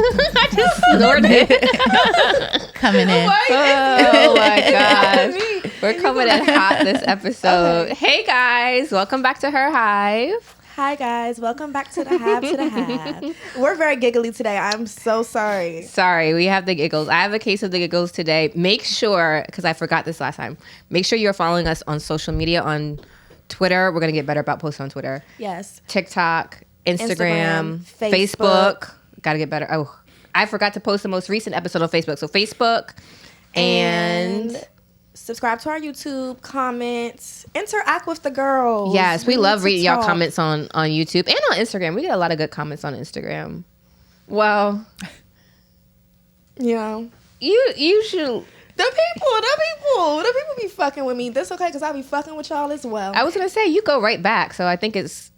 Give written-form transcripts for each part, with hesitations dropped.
I just snorted. Coming in. Oh my gosh. We're coming in hot this episode. Okay. Hey guys, welcome back to Her Hive. Hi guys, welcome back to the Hive. We're very giggly today. I'm so sorry. Sorry, we have the giggles. I have a case of the giggles today. Make sure, because I forgot this last time, make sure you're following us on social media, on Twitter. We're going to get better about posting on Twitter. Yes. TikTok, Instagram, Facebook. Got to get better. Oh, I forgot to post the most recent episode on Facebook. So Facebook and subscribe to our YouTube, comments, interact with the girls. Yes, we love reading y'all comments on YouTube and on Instagram. We get a lot of good comments on Instagram. Well, you know, you should. The people be fucking with me. That's okay, because I'll be fucking with y'all as well. I was going to say, you go right back, so I think it's.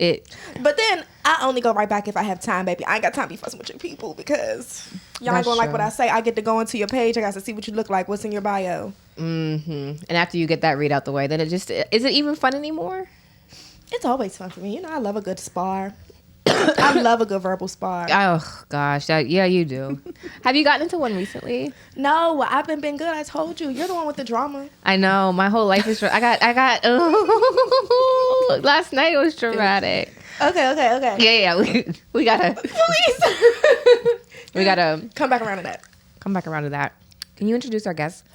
But then, I only go right back if I have time, baby. I ain't got time to be fussing with your people, because y'all ain't gonna like what I say. I get to go into your page. I got to see what you look like. What's in your bio. Mm-hmm. And after you get that read out the way, then it just... Is it even fun anymore? It's always fun for me. You know, I love a good spar. I love a good verbal spar. Oh gosh, yeah, you do. Have you gotten into one recently? No, I've been good. I told you, you're the one with the drama. I know, my whole life is. I got. Last night it was dramatic. Okay. Yeah. We gotta. Please. We gotta come back around to that. Can you introduce our guest?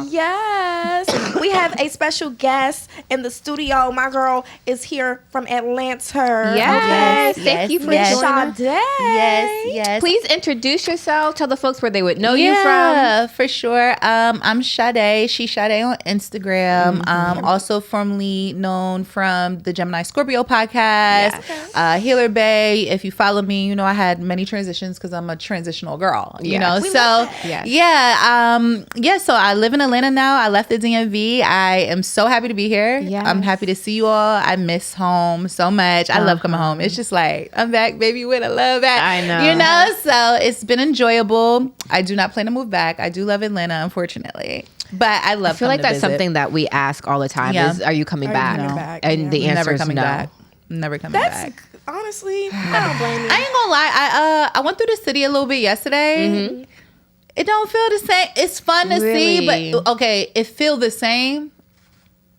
Yes. We have a special guest in the studio. My girl is here from Atlanta. Yes. Thank you for joining us. Sade. Yes. Please introduce yourself. Tell the folks where they would know you from. Yeah, for sure. I'm Sade. She's Sade on Instagram. Also formerly known from the Gemini Scorpio podcast. Yes. Healer Bay. If you follow me, you know I had many transitions because I'm a transitional girl. You know, so so I live in Atlanta now. I left the DMV. I am so happy to be here. Yes. I'm happy to see you all. I miss home so much. I love coming home. It's just like, I'm back, baby, with a love back. I know. You know, so it's been enjoyable. I do not plan to move back. I do love Atlanta, unfortunately. But I love. I feel like that's something that we ask all the time. Yeah. Is, are you coming back? And the answer is no. Back. Never coming back. Honestly, I don't blame you. I ain't gonna lie. I went through the city a little bit yesterday. Mm-hmm. It don't feel the same. It's fun to see, but okay, it feel the same,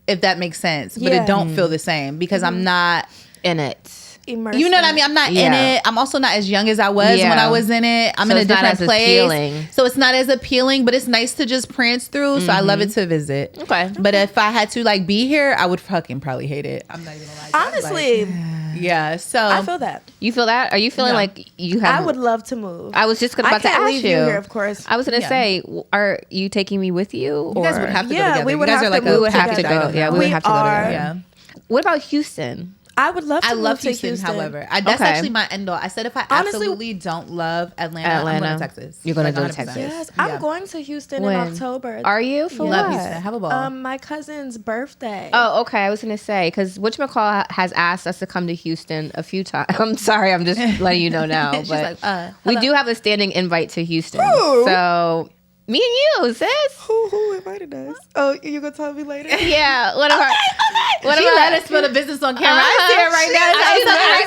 if that makes sense. But it don't feel the same because I'm not in it. Immersed you know what I mean? I'm not in it. I'm also not as young as I was when I was in it. I'm in a different place. Appealing. So it's not as appealing, but it's nice to just prance through. So I love it to visit. Okay. But if I had to like be here, I would fucking probably hate it. I'm not even gonna lie. Honestly. Yeah. So I feel that. You feel that? Are you feeling like you have? I would love to move. I was just about to ask leave you here, of course. I was going to say, are you taking me with you? You guys would have to go together. We would have to go. Yeah, we would have to go together. Yeah. What about Houston? I would love to move to Houston. However, that's actually my end goal. I said if I absolutely don't love Atlanta, I'm going to Texas. You're going to go to Texas. Yes, I'm going to Houston in October. Are you? For love Houston. Have a ball. My cousin's birthday. Oh, okay. I was going to say, because whatchamacall has asked us to come to Houston a few times. I'm sorry. I'm just letting you know now. But like, we do have a standing invite to Houston. Ooh. So... Me and you, sis. Who invited us? Oh, you gonna tell me later? Yeah. What about? She let us put a business on camera. I see her right now. Right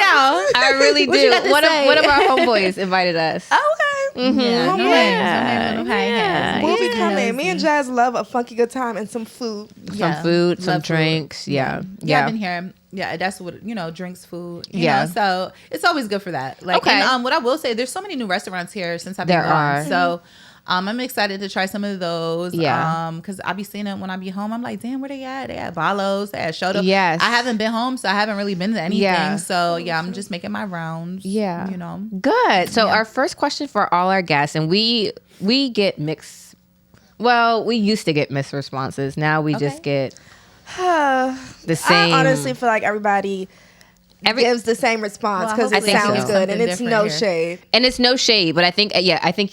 now. I really do. One of our homeboys invited us. Okay. Mm-hmm. Yeah. We'll be coming. Me and Jazz love a funky good time and some food. Some food, some drinks. Yeah. I've been here. Yeah, that's what, drinks, food. You know, so it's always good for that. Like, and, what I will say, there's so many new restaurants here since I've been gone. So. I'm excited to try some of those. Yeah. Because I be seeing it when I be home. I'm like, damn, where they at? They at Balos. They at Shoto. Yes. I haven't been home, so I haven't really been to anything. Yeah. So, I'm just making my rounds. Yeah. Good. So, our first question for all our guests, and we get mixed. Well, we used to get mixed responses. Now we just get the same. I honestly feel like everybody... gives the same response because it sounds good and it's no shade. And it's no shade, but I think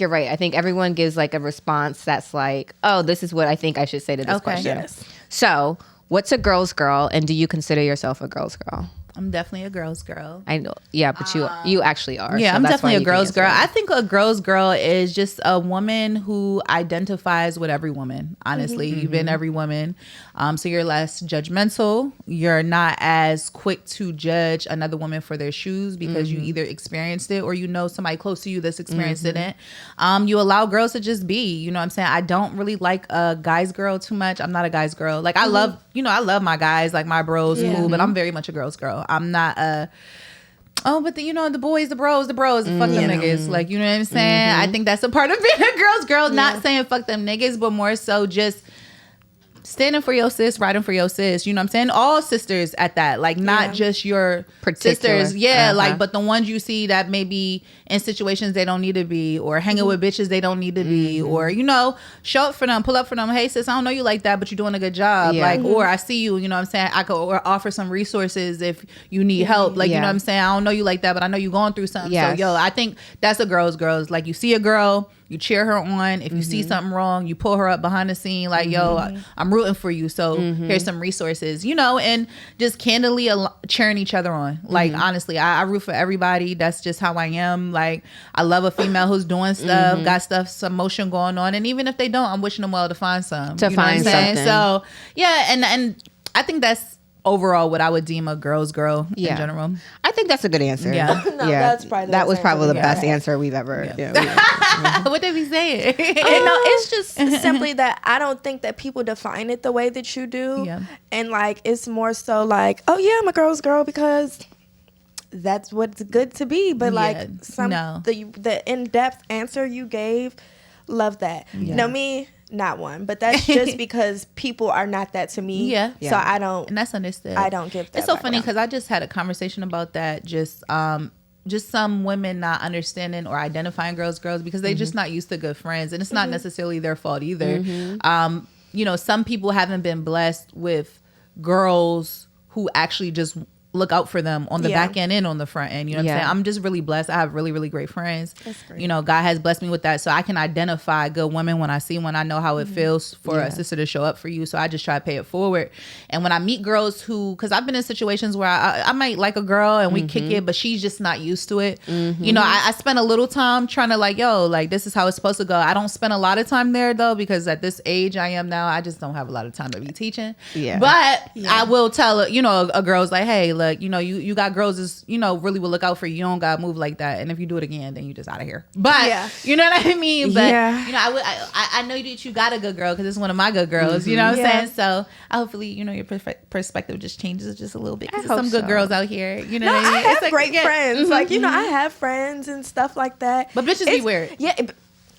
you're right. I think everyone gives like a response that's like, oh, this is what I think I should say to this question. Yes. So, what's a girl's girl, and do you consider yourself a girl's girl? I'm definitely a girl's girl. I know. Yeah, but you actually are. Yeah, so I'm that's definitely why a you can girl's answer girl. it. I think a girl's girl is just a woman who identifies with every woman. Honestly, you've been every woman. So you're less judgmental. You're not as quick to judge another woman for their shoes because you either experienced it or you know somebody close to you that's experienced it. You allow girls to just be. You know what I'm saying? I don't really like a guy's girl too much. I'm not a guy's girl. Like I love, I love my guys, like my bros, cool, but I'm very much a girl's girl. I'm not a but the boys, the bros, fuck them niggas. Like, you know what I'm saying? I think that's a part of being a girl's girl. Not saying fuck them niggas, but more so just standing for your sis, riding for your sis. You know what I'm saying? All sisters at that. Like, not just your sisters. Yeah, like, but the ones you see that maybe in situations they don't need to be, or hanging with bitches they don't need to be, or, show up for them, pull up for them. Hey, sis, I don't know you like that, but you're doing a good job. Yeah. Like, or I see you, you know what I'm saying? I could or offer some resources if you need help. Like, you know what I'm saying? I don't know you like that, but I know you going through something. Yes. So, I think that's a girl's. Like, you see a girl, you cheer her on. If you see something wrong, you pull her up behind the scene. Like, I'm rooting for you. So here's some resources, and just candidly cheering each other on. Like, honestly, I root for everybody. That's just how I am. Like, I love a female who's doing stuff, got some motion going on. And even if they don't, I'm wishing them well to find some. Find something. So, yeah. And I think that's overall what I would deem a girl's girl in general. I think that's a good answer. Yeah. That's probably that was probably the best answer we've ever. What did we say? No, it's just simply that I don't think that people define it the way that you do. Yeah. And like, it's more so like, oh yeah, I'm a girl's girl because that's what's good to be. But like the in-depth answer you gave, love that. Me, not one, but that's just because people are not that to me. Yeah. So I don't, and that's understood. I don't give that. It's so funny because I just had a conversation about that. Just some women not understanding or identifying girls because they just not used to good friends, and it's not necessarily their fault either. Some people haven't been blessed with girls who actually just look out for them on the back end and on the front end. You know what I'm saying? I'm just really blessed. I have really, really great friends. That's great. God has blessed me with that. So I can identify good women when I see one. I know how it feels for a sister to show up for you. So I just try to pay it forward. And when I meet girls because I've been in situations where I might like a girl and we kick it, but she's just not used to it. I spend a little time trying to like, this is how it's supposed to go. I don't spend a lot of time there though, because at this age I am now, I just don't have a lot of time to be teaching. Yeah. But I will tell, a girl's like, hey, look, you got girls is, really will look out for you. You don't got to move like that. And if you do it again, then you just out of here. But you know what I mean? But I know that you got a good girl because it's one of my good girls. You know what I'm saying? So hopefully, your perspective just changes just a little bit. There's some good girls out here. You know what I mean? I have great friends. Like, I have friends and stuff like that. But bitches be weird. Yeah.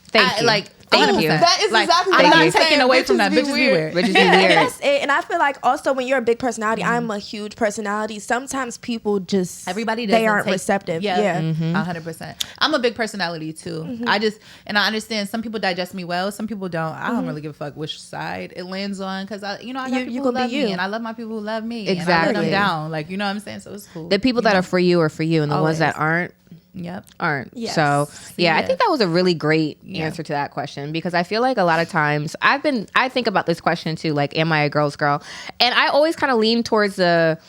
Thank you. Thank you. That is exactly what I'm not taking away from that. Bitches be weird. Bitches be weird. That's it. And I feel like also when you're a big personality, I'm a huge personality. Sometimes people just they aren't receptive. Yeah. 100%. I'm a big personality too. I understand some people digest me well, some people don't. I don't really give a fuck which side it lands on because I got people who love me and I love my people who love me. Exactly. And I let them down. Like, you know what I'm saying? So it's cool. The people that are for you are for you, and the ones that aren't. Aren't. Yes. So I think that was a really great answer to that question, because I feel like a lot of times I think about this question too, like, am I a girl's girl? And I always kind of lean towards the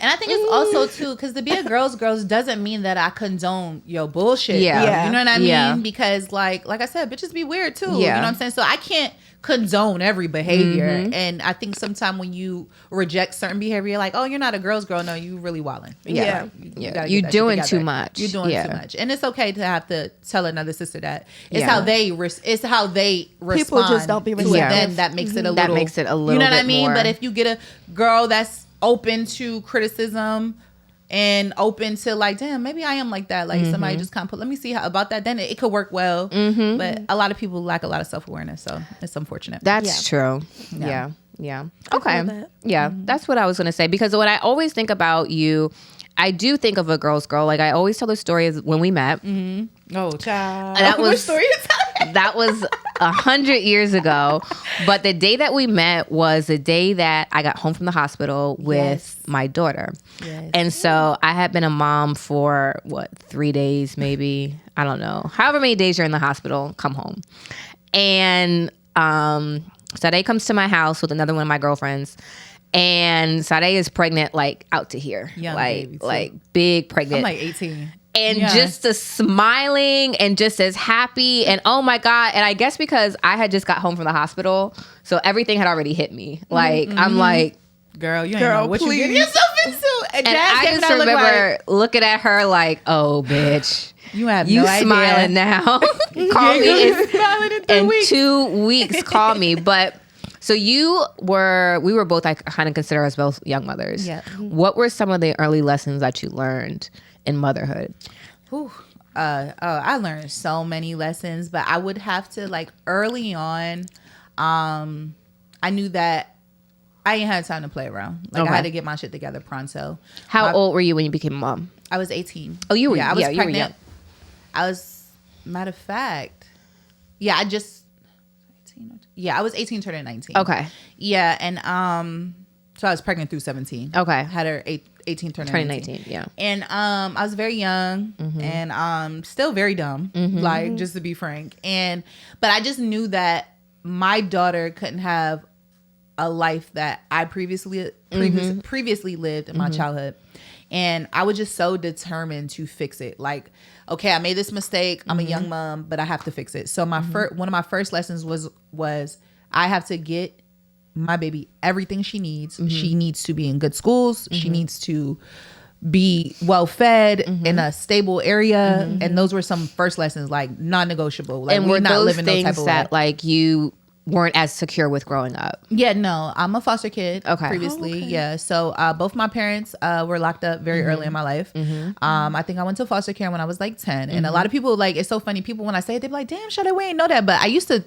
And I think it's also too, because to be a girl's doesn't mean that I condone your bullshit. Yeah. You know what I mean? Because like I said, bitches be weird too. You know what I'm saying? So I can't condone every behavior. And I think sometimes when you reject certain behavior, you're like, oh, you're not a girl's girl. No, you really wilding. You're doing too much. You're doing too much. And it's okay to have to tell another sister that. It's how they respond. People just don't be receptive. Then that makes it a little. That makes it a little. You know what I mean? More. But if you get a girl that's open to criticism and open to like, damn, maybe I am like that. Like somebody just kind of let me see how about that. Then it could work well. But a lot of people lack a lot of self-awareness. So it's unfortunate. That's true. Yeah. Okay. Yeah. That's what I was going to say, because when I always think about you, I do think of a girl's girl. Like, I always tell the story of when we met. Oh, child. That was, which story is that? That was 100 years ago. But the day that we met was the day that I got home from the hospital with my daughter. Yes. And so I had been a mom for 3 days, maybe. I don't know. However many days you're in the hospital, come home. And Sade comes to my house with another one of my girlfriends. And Sade is pregnant, like out to here, like big pregnant. I'm like 18. And just as smiling and just as happy. And oh my God. And I guess because I had just got home from the hospital, so everything had already hit me. Like, I'm like, girl, you ain't know what you getting yourself into. And I just remember looking at her like, oh, bitch. You have you no idea. Smiling now. Call me in 2 weeks. Call me. But so we were both, I kind of consider us both young mothers. Yeah. What were some of the early lessons that you learned in motherhood? I learned so many lessons, but I would have to, like, early on, I knew that I ain't had time to play around. Like, I had to get my shit together pronto. How old were you when you became a mom? I was 18. Oh, you were? Yeah, I was pregnant. You were young. I was, matter of fact, I was 18 turning 19. Okay. Yeah, and so I was pregnant through 17. Okay. Had her 18 turning 19. Yeah. And I was very young and still very dumb, like, just to be frank. But I just knew that my daughter couldn't have a life that I previously lived in my childhood. And I was just so determined to fix it. Like, okay, I made this mistake. I'm a young mom, but I have to fix it. So one of my first lessons was I have to get my baby everything she needs. She needs to be in good schools. She needs to be well fed in a stable area. And those were some first lessons, like, non-negotiable. Like, and we're not those living things no type of that way. Like, you weren't as secure with growing up. Yeah, no, I'm a foster kid. Previously. Oh, okay. Yeah, so both my parents were locked up very early in my life. I think I went to foster care when I was like 10. And a lot of people, like, it's so funny, people when I say it, they're like, damn, Sade, we ain't know that. But I used to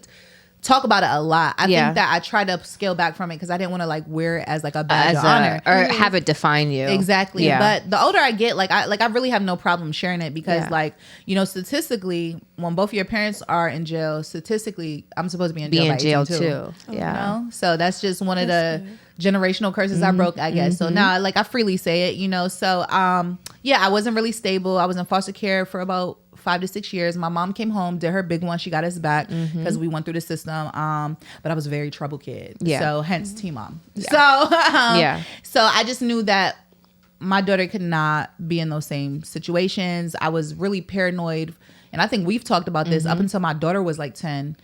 talk about it a lot. I think that I tried to scale back from it because I didn't want to, like, wear it as, like, a badge of honor or have it define you. Exactly. Yeah. But the older I get, I really have no problem sharing it because like, you know, statistically, when both of your parents are in jail, statistically, I'm supposed to be in jail too. Yeah. You know? So that's just one of the generational curses I broke, I guess. So now, like, I freely say it, you know. So I wasn't really stable. I was in foster care for about 5 to 6 years. My mom came home, did her big one. She got us back because we went through the system. But I was a very trouble kid. Yeah. So hence Teen Mom. Yeah. So I just knew that my daughter could not be in those same situations. I was really paranoid. And I think we've talked about this up until my daughter was like 10.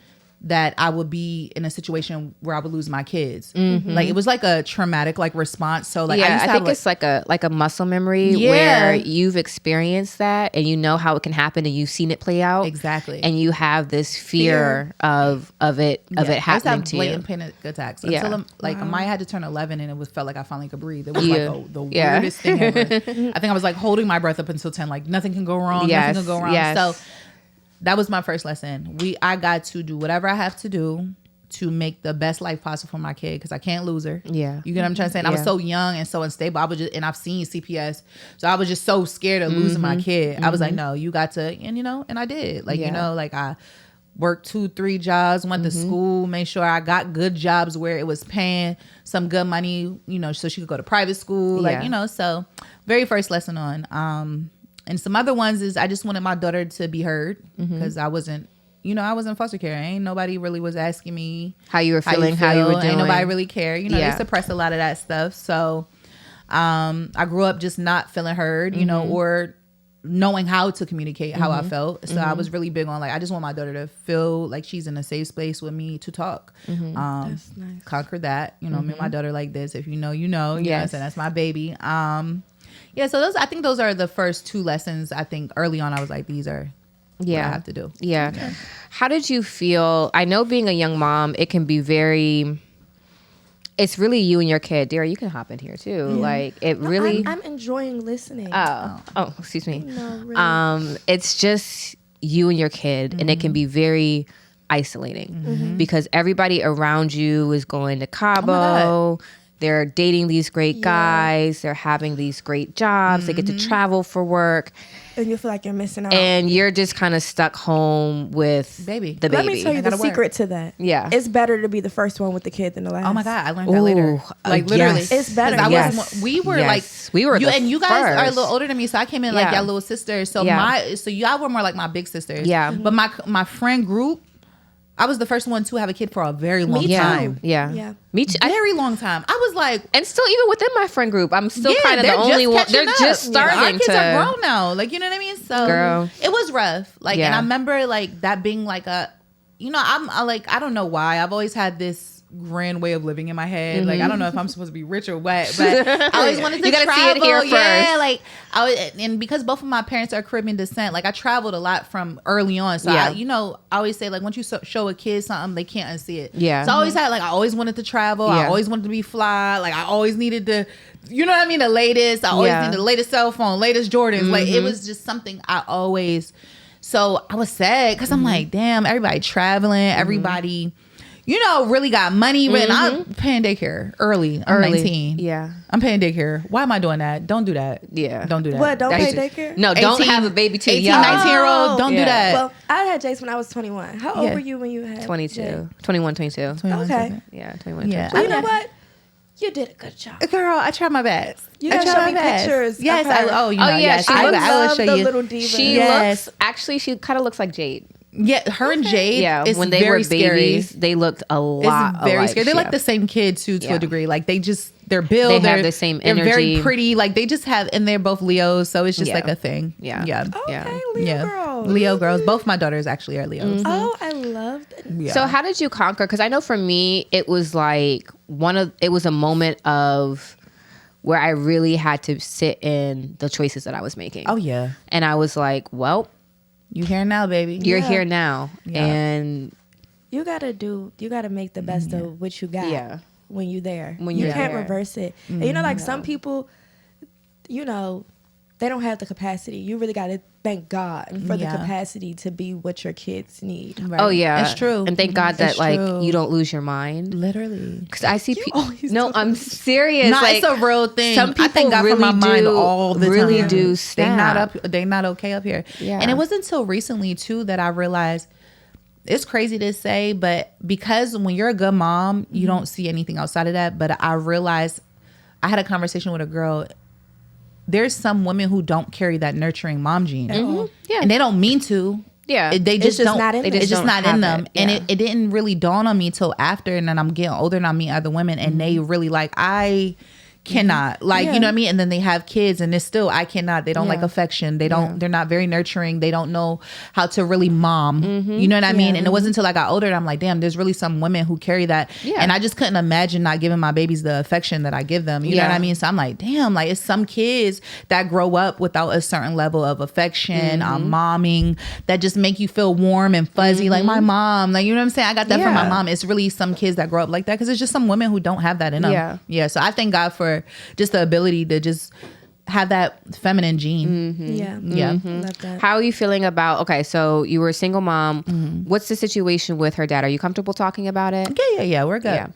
That I would be in a situation where I would lose my kids. Like, it was like a traumatic, like, response. So, like, I think it's like a muscle memory where you've experienced that and you know how it can happen and you've seen it play out. Exactly. And you have this fear of it happening to you. Blatant panic attacks. Until Amaya had to turn 11 and it felt like I finally could breathe. It was like the weirdest thing ever. I think I was like holding my breath up until 10. Like, nothing can go wrong. Nothing can go wrong. So that was my first lesson. I got to do whatever I have to do to make the best life possible for my kid because I can't lose her. Yeah. You get what I'm trying to say? And I was so young and so unstable. And I've seen CPS. So I was just so scared of losing my kid. I was like, no, you got to, and, you know, and I did. Like, you know, like, I worked 2-3 jobs, went to school, made sure I got good jobs where it was paying some good money, you know, so she could go to private school. Like, you know, so very first lesson on, and some other ones is I just wanted my daughter to be heard because I wasn't, you know, I was in foster care. Ain't nobody really was asking me how you were feeling, how you were doing. Ain't nobody really care. You know, they suppress a lot of that stuff. So I grew up just not feeling heard, you know, or knowing how to communicate how I felt. So I was really big on, like, I just want my daughter to feel like she's in a safe space with me to talk. That's nice. Conquer that. You know, me and my daughter like this. If you know, you know. You know what I'm saying? That's my baby. Yeah, so I think those are the first 2 lessons. I think early on I was like, these are what I have to do. Yeah. How did you feel? I know being a young mom, it can be it's really you and your kid. Dara, you can hop in here too. Yeah. Like, it really... I'm enjoying listening. Oh, excuse me. No, really. It's just you and your kid, and it can be very isolating because everybody around you is going to Cabo. They're dating these great guys. They're having these great jobs. They get to travel for work. And you feel like you're missing out. And you're just kind of stuck home with the baby. Let me tell you the secret to that. Yeah. It's better to be the first one with the kid than the last. Oh my God. I learned that later. Like, literally. Yes. It's better. We were and you guys are a little older than me. So I came in like y'all little sisters. So y'all were more like my big sisters. Yeah. But my friend group, I was the first one to have a kid for a very long Me time. too. Yeah. Me too. Very long time. I was like, and still, even within my friend group, I'm still kind of the only one. They're just starting Our kids to. are grown now. Like, you know what I mean? So Girl. it was rough. Like, and I remember like that being like a, you know, I don't know why. I've always had this grand way of living in my head. Mm-hmm. Like, I don't know if I'm supposed to be rich or what, but I always wanted to travel. See it here first. Like and because both of my parents are Caribbean descent, like I traveled a lot from early on. So I always say like once you show a kid something, they can't unsee it. Yeah. So I always had like, I always wanted to travel. I always wanted to be fly. Like I always needed to, you know what I mean? The latest. I always needed the latest cell phone, latest Jordans. Mm-hmm. Like it was just something I always. So I was sad because I'm like, damn, everybody traveling, everybody, you know, really got money. I'm paying daycare early. I'm 19. Yeah. I'm paying daycare. Why am I doing that? Don't do that. Yeah. Don't do that. What? Don't pay daycare? No, 18, don't have a baby too 18, young. 19-year-old. Don't do that. Well, I had Jace when I was 21. How old were you when you had 22. Jay? 21, 22. Okay. Yeah, 21, Yeah. 22. Well, you know what? You did a good job. Girl, I tried my best. You gotta show me pictures. Yes. Of her. Yes. She I will love show the you. little diva. She looks, actually, she kind of looks like Jade. Yeah, her and Jade. Yeah, is when they very were babies, scary. they looked a lot. It's very alike. scary. They're like the same kid too, to a degree. Like they just their build. They have the same energy. They're very pretty. Like they just have, and they're both Leos, so it's just like a thing. Yeah. Okay, Leo girls. Leo girls. Both my daughters actually are Leos. Mm-hmm. Oh, I love that. Yeah. So how did you conquer? Because I know for me, it was like it was a moment of where I really had to sit in the choices that I was making. Oh yeah. And I was like, well, you here now, baby. You're here now. Yeah. And you gotta make the best of what you got. Yeah. When you're there. When you you're can't there. reverse it. And you know, like some people, you know, they don't have the capacity. You really gotta thank God for the capacity to be what your kids need. Right. Oh yeah, that's true. And thank God that That's like true. you don't lose your mind. Literally, because I see people. No, I'm serious. No, like, it's a real thing. Some people I thank God really for my mind do, all the really time. do snap. They not okay up here. Yeah. And it wasn't until recently too that I realized. It's crazy to say, but because when you're a good mom, you don't see anything outside of that. But I realized I had a conversation with a girl. There's some women who don't carry that nurturing mom gene. Mm-hmm. Yeah. And they don't mean to. Yeah. They just don't. Not in It's just not in them. Yeah. And it didn't really dawn on me till after. And then I'm getting older and I meet other women and they really like, I cannot like, you know what I mean? And then they have kids and it's still, I cannot, they don't like affection. They don't, they're not very nurturing. They don't know how to really mom, you know what I mean? And it wasn't until I got older and I'm like, damn, there's really some women who carry that. Yeah. And I just couldn't imagine not giving my babies the affection that I give them. You know what I mean? So I'm like, damn, like it's some kids that grow up without a certain level of affection, momming that just make you feel warm and fuzzy. Like my mom, like, you know what I'm saying? I got that from my mom. It's really some kids that grow up like that because it's just some women who don't have that in them. Yeah. So I thank God for just the ability to just have that feminine gene. Love that. How are you feeling about, okay, so you were a single mom. What's the situation with her dad? Are you comfortable talking about it? Yeah, we're good.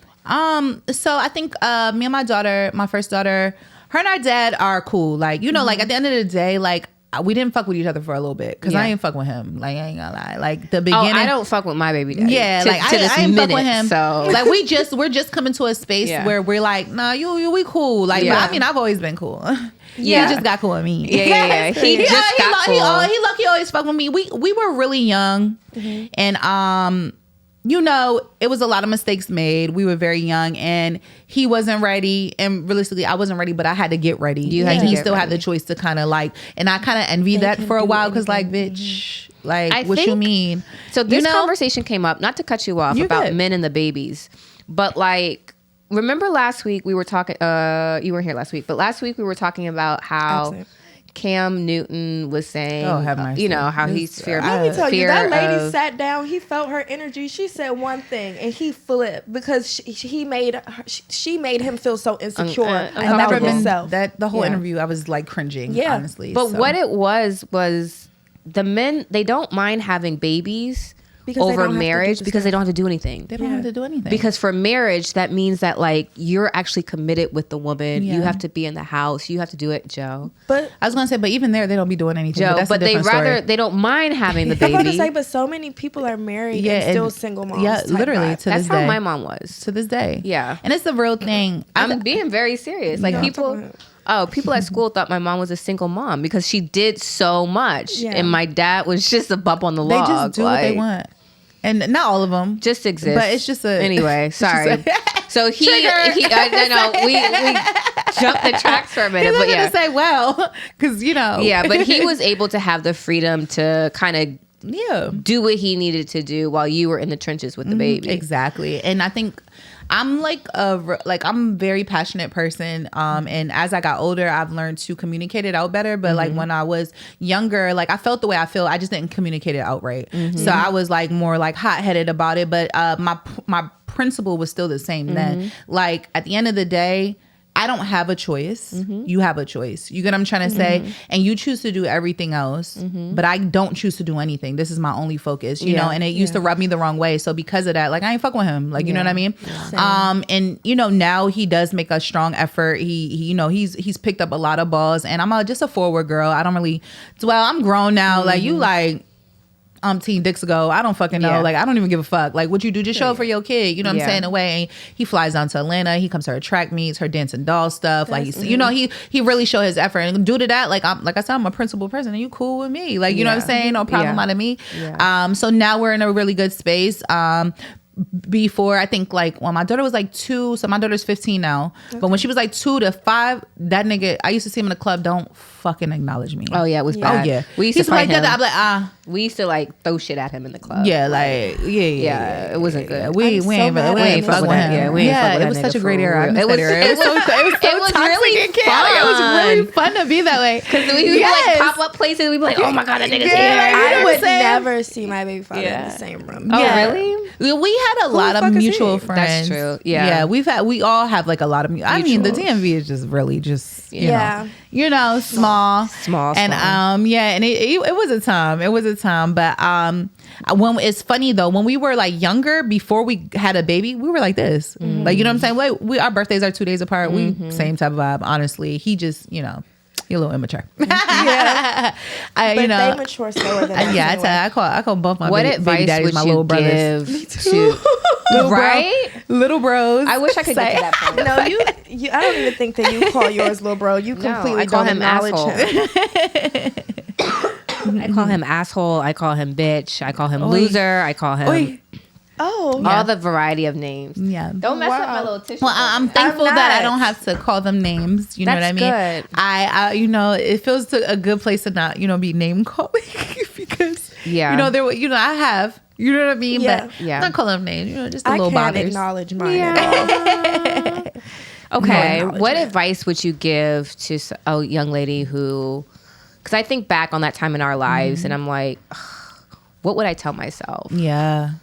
So I think me and my daughter, my first daughter, her and our dad are cool. Like, you know, like at the end of the day, like we didn't fuck with each other for a little bit because I ain't fuck with him. Like, I ain't gonna lie. Like the beginning, I don't fuck with my baby daddy. Yeah, to, like to I ain't fuck with him. So like we're just coming to a space where we're like, nah, we cool. Like, but I mean, I've always been cool. He just got cool with me. Yeah. He just got cool. He lucky always fuck with me. We were really young, and you know, it was a lot of mistakes made. We were very young and he wasn't ready. And realistically, I wasn't ready, but I had to get ready. He still had the choice to kind of like, and I kind of envied that for a while because like, bitch, like what you mean? So this conversation came up, not to cut you off, about good. men and the babies, but like, remember last week we were talking, you weren't here last week, but last week we were talking about how Cam Newton was saying, you know, how he's fear. Let me tell you, that lady sat down. He felt her energy. She said one thing, and he flipped because she made him feel so insecure about himself. That the whole interview, I was like cringing, honestly. But what it was the men, they don't mind having babies over marriage because they don't have to do anything. They don't have to do anything. Because for marriage, that means that like you're actually committed with the woman. You have to be in the house. You have to do it, Joe. But I was gonna say, but even there, they don't be doing anything. Joe, but they don't mind having the baby. I was gonna say, but so many people are married and still single moms. Yeah, literally. To That's how my mom was. To this day. Yeah. And it's the real thing. I'm being very serious. Like people at school thought my mom was a single mom because she did so much. And my dad was just a bump on the log. They just do what they want. And not all of them just exist, but it's just a anyway. Sorry. So he I know we jumped the tracks for a minute, but gonna say well, because but he was able to have the freedom to kind of do what he needed to do while you were in the trenches with the baby. Exactly. And I think I'm I'm a very passionate person. And as I got older, I've learned to communicate it out better. But like when I was younger, like I felt the way I feel. I just didn't communicate it outright. So I was like more like hot headed about it. But my principle was still the same then. Like at the end of the day, I don't have a choice. You have a choice. You get what I'm trying to say? And you choose to do everything else, but I don't choose to do anything. This is my only focus, you know? And it used to rub me the wrong way. So because of that, like I ain't fucking with him. Like, you know what I mean? And now he does make a strong effort. He's picked up a lot of balls, and I'm just a forward girl. I don't really dwell. I'm grown now. Like you like umpteen dicks ago. I don't fucking know. Yeah. Like, I don't even give a fuck. Like, what you do, just show up for your kid. You know what I'm saying? Away. He flies down to Atlanta. He comes to her track meets, her dancing doll stuff. That's, like, he really show his effort. And due to that, like I said, I'm a principal person, and you cool with me. Like, you know what I'm saying? No problem out of me. Yeah. So now we're in a really good space. Before, I think like when my daughter was like 2, so my daughter's 15 now, but when she was like 2 to 5, that nigga, I used to see him in the club, don't fucking acknowledge me. Oh yeah, it was bad. Oh yeah, we used to like him. that. I'm like we used to like throw shit at him in the club. Yeah, like yeah, it wasn't good. We ain't fucking with him. Yeah, it was such a great era. It was really fun. It was really fun to be that way, because we would like pop up places. We'd be like, oh my god, that nigga's here. I would never see my baby father in the same room. Oh really? We had a lot of mutual friends. That's true. Yeah, we all have like a lot of. I mean, the DMV is just really just you know small, and and it was a time. It was a time, but when it's funny though, when we were like younger, before we had a baby, we were like this. Like, you know what I'm saying? Like our birthdays are 2 days apart. We same type of vibe. Honestly, he just you're a little immature. But they mature slower than I tell you, I call both my baby daddies my little brothers. Little bros. I wish I could get to that point. No, you. I don't even think that you call yours little bro. You completely don't acknowledge him. I call him asshole. I call him bitch. I call him loser. I call him. All the variety of names. Yeah. Don't mess up my little tissue. Well, I'm thankful that I don't have to call them names. You know what I mean? Good. I it feels a good place to not, be name calling because, I have, you know what I mean? Yeah. But not calling them names, just a little bothers. I can't acknowledge mine at all. Okay. What advice would you give to a young lady who, because I think back on that time in our lives and I'm like, what would I tell myself? Yeah.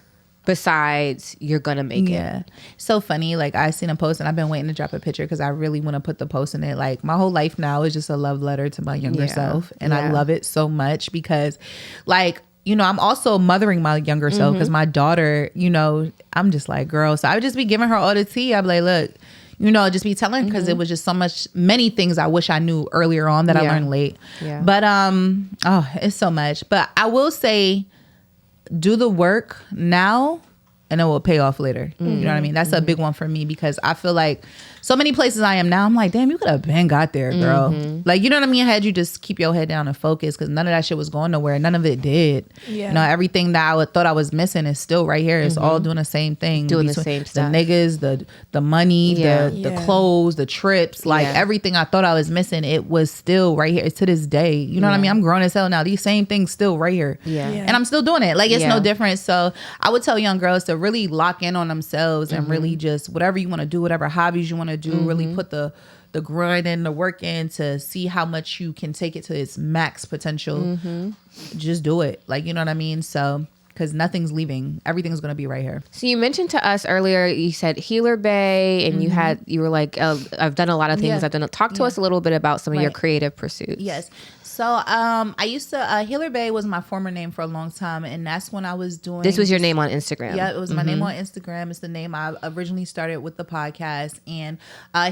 Besides, you're gonna make it. So funny. Like, I seen a post and I've been waiting to drop a picture because I really want to put the post in it. Like, my whole life now is just a love letter to my younger self, and I love it so much because, like, I'm also mothering my younger self because my daughter, I'm just like, girl. So I would just be giving her all the tea. I'd be like, look, just be telling, because it was just many things I wish I knew earlier on that I learned late. Yeah. But it's so much. But I will say, do the work now and it will pay off later. You know what I mean? That's a big one for me, because I feel like so many places I am now, I'm like, damn, you could have been got there, girl. Like, you know what I mean? Had you just keep your head down and focus, because none of that shit was going nowhere. None of it did. Yeah. Everything that I thought I was missing is still right here. It's all doing the same thing. Doing the same stuff. The niggas, the money, the clothes, the trips, like everything I thought I was missing, it was still right here. It's to this day. You know what I mean? I'm grown as hell now. These same things still right here. Yeah. And I'm still doing it. Like, it's no different. So I would tell young girls to really lock in on themselves and really just whatever you want to do, whatever hobbies you want to do, really put the grind and the work in to see how much you can take it to its max potential. Just do it. Like, you know what I mean? So, because nothing's leaving. Everything's going to be right here. So you mentioned to us earlier, you said Healer Bay, and you were like, I've done a lot of things. Talk to us a little bit about some of your creative pursuits. Yes. So I used to, Healer Bay was my former name for a long time. And that's when I was doing. This was your name on Instagram. Yeah, it was my name on Instagram. It's the name I originally started with the podcast. And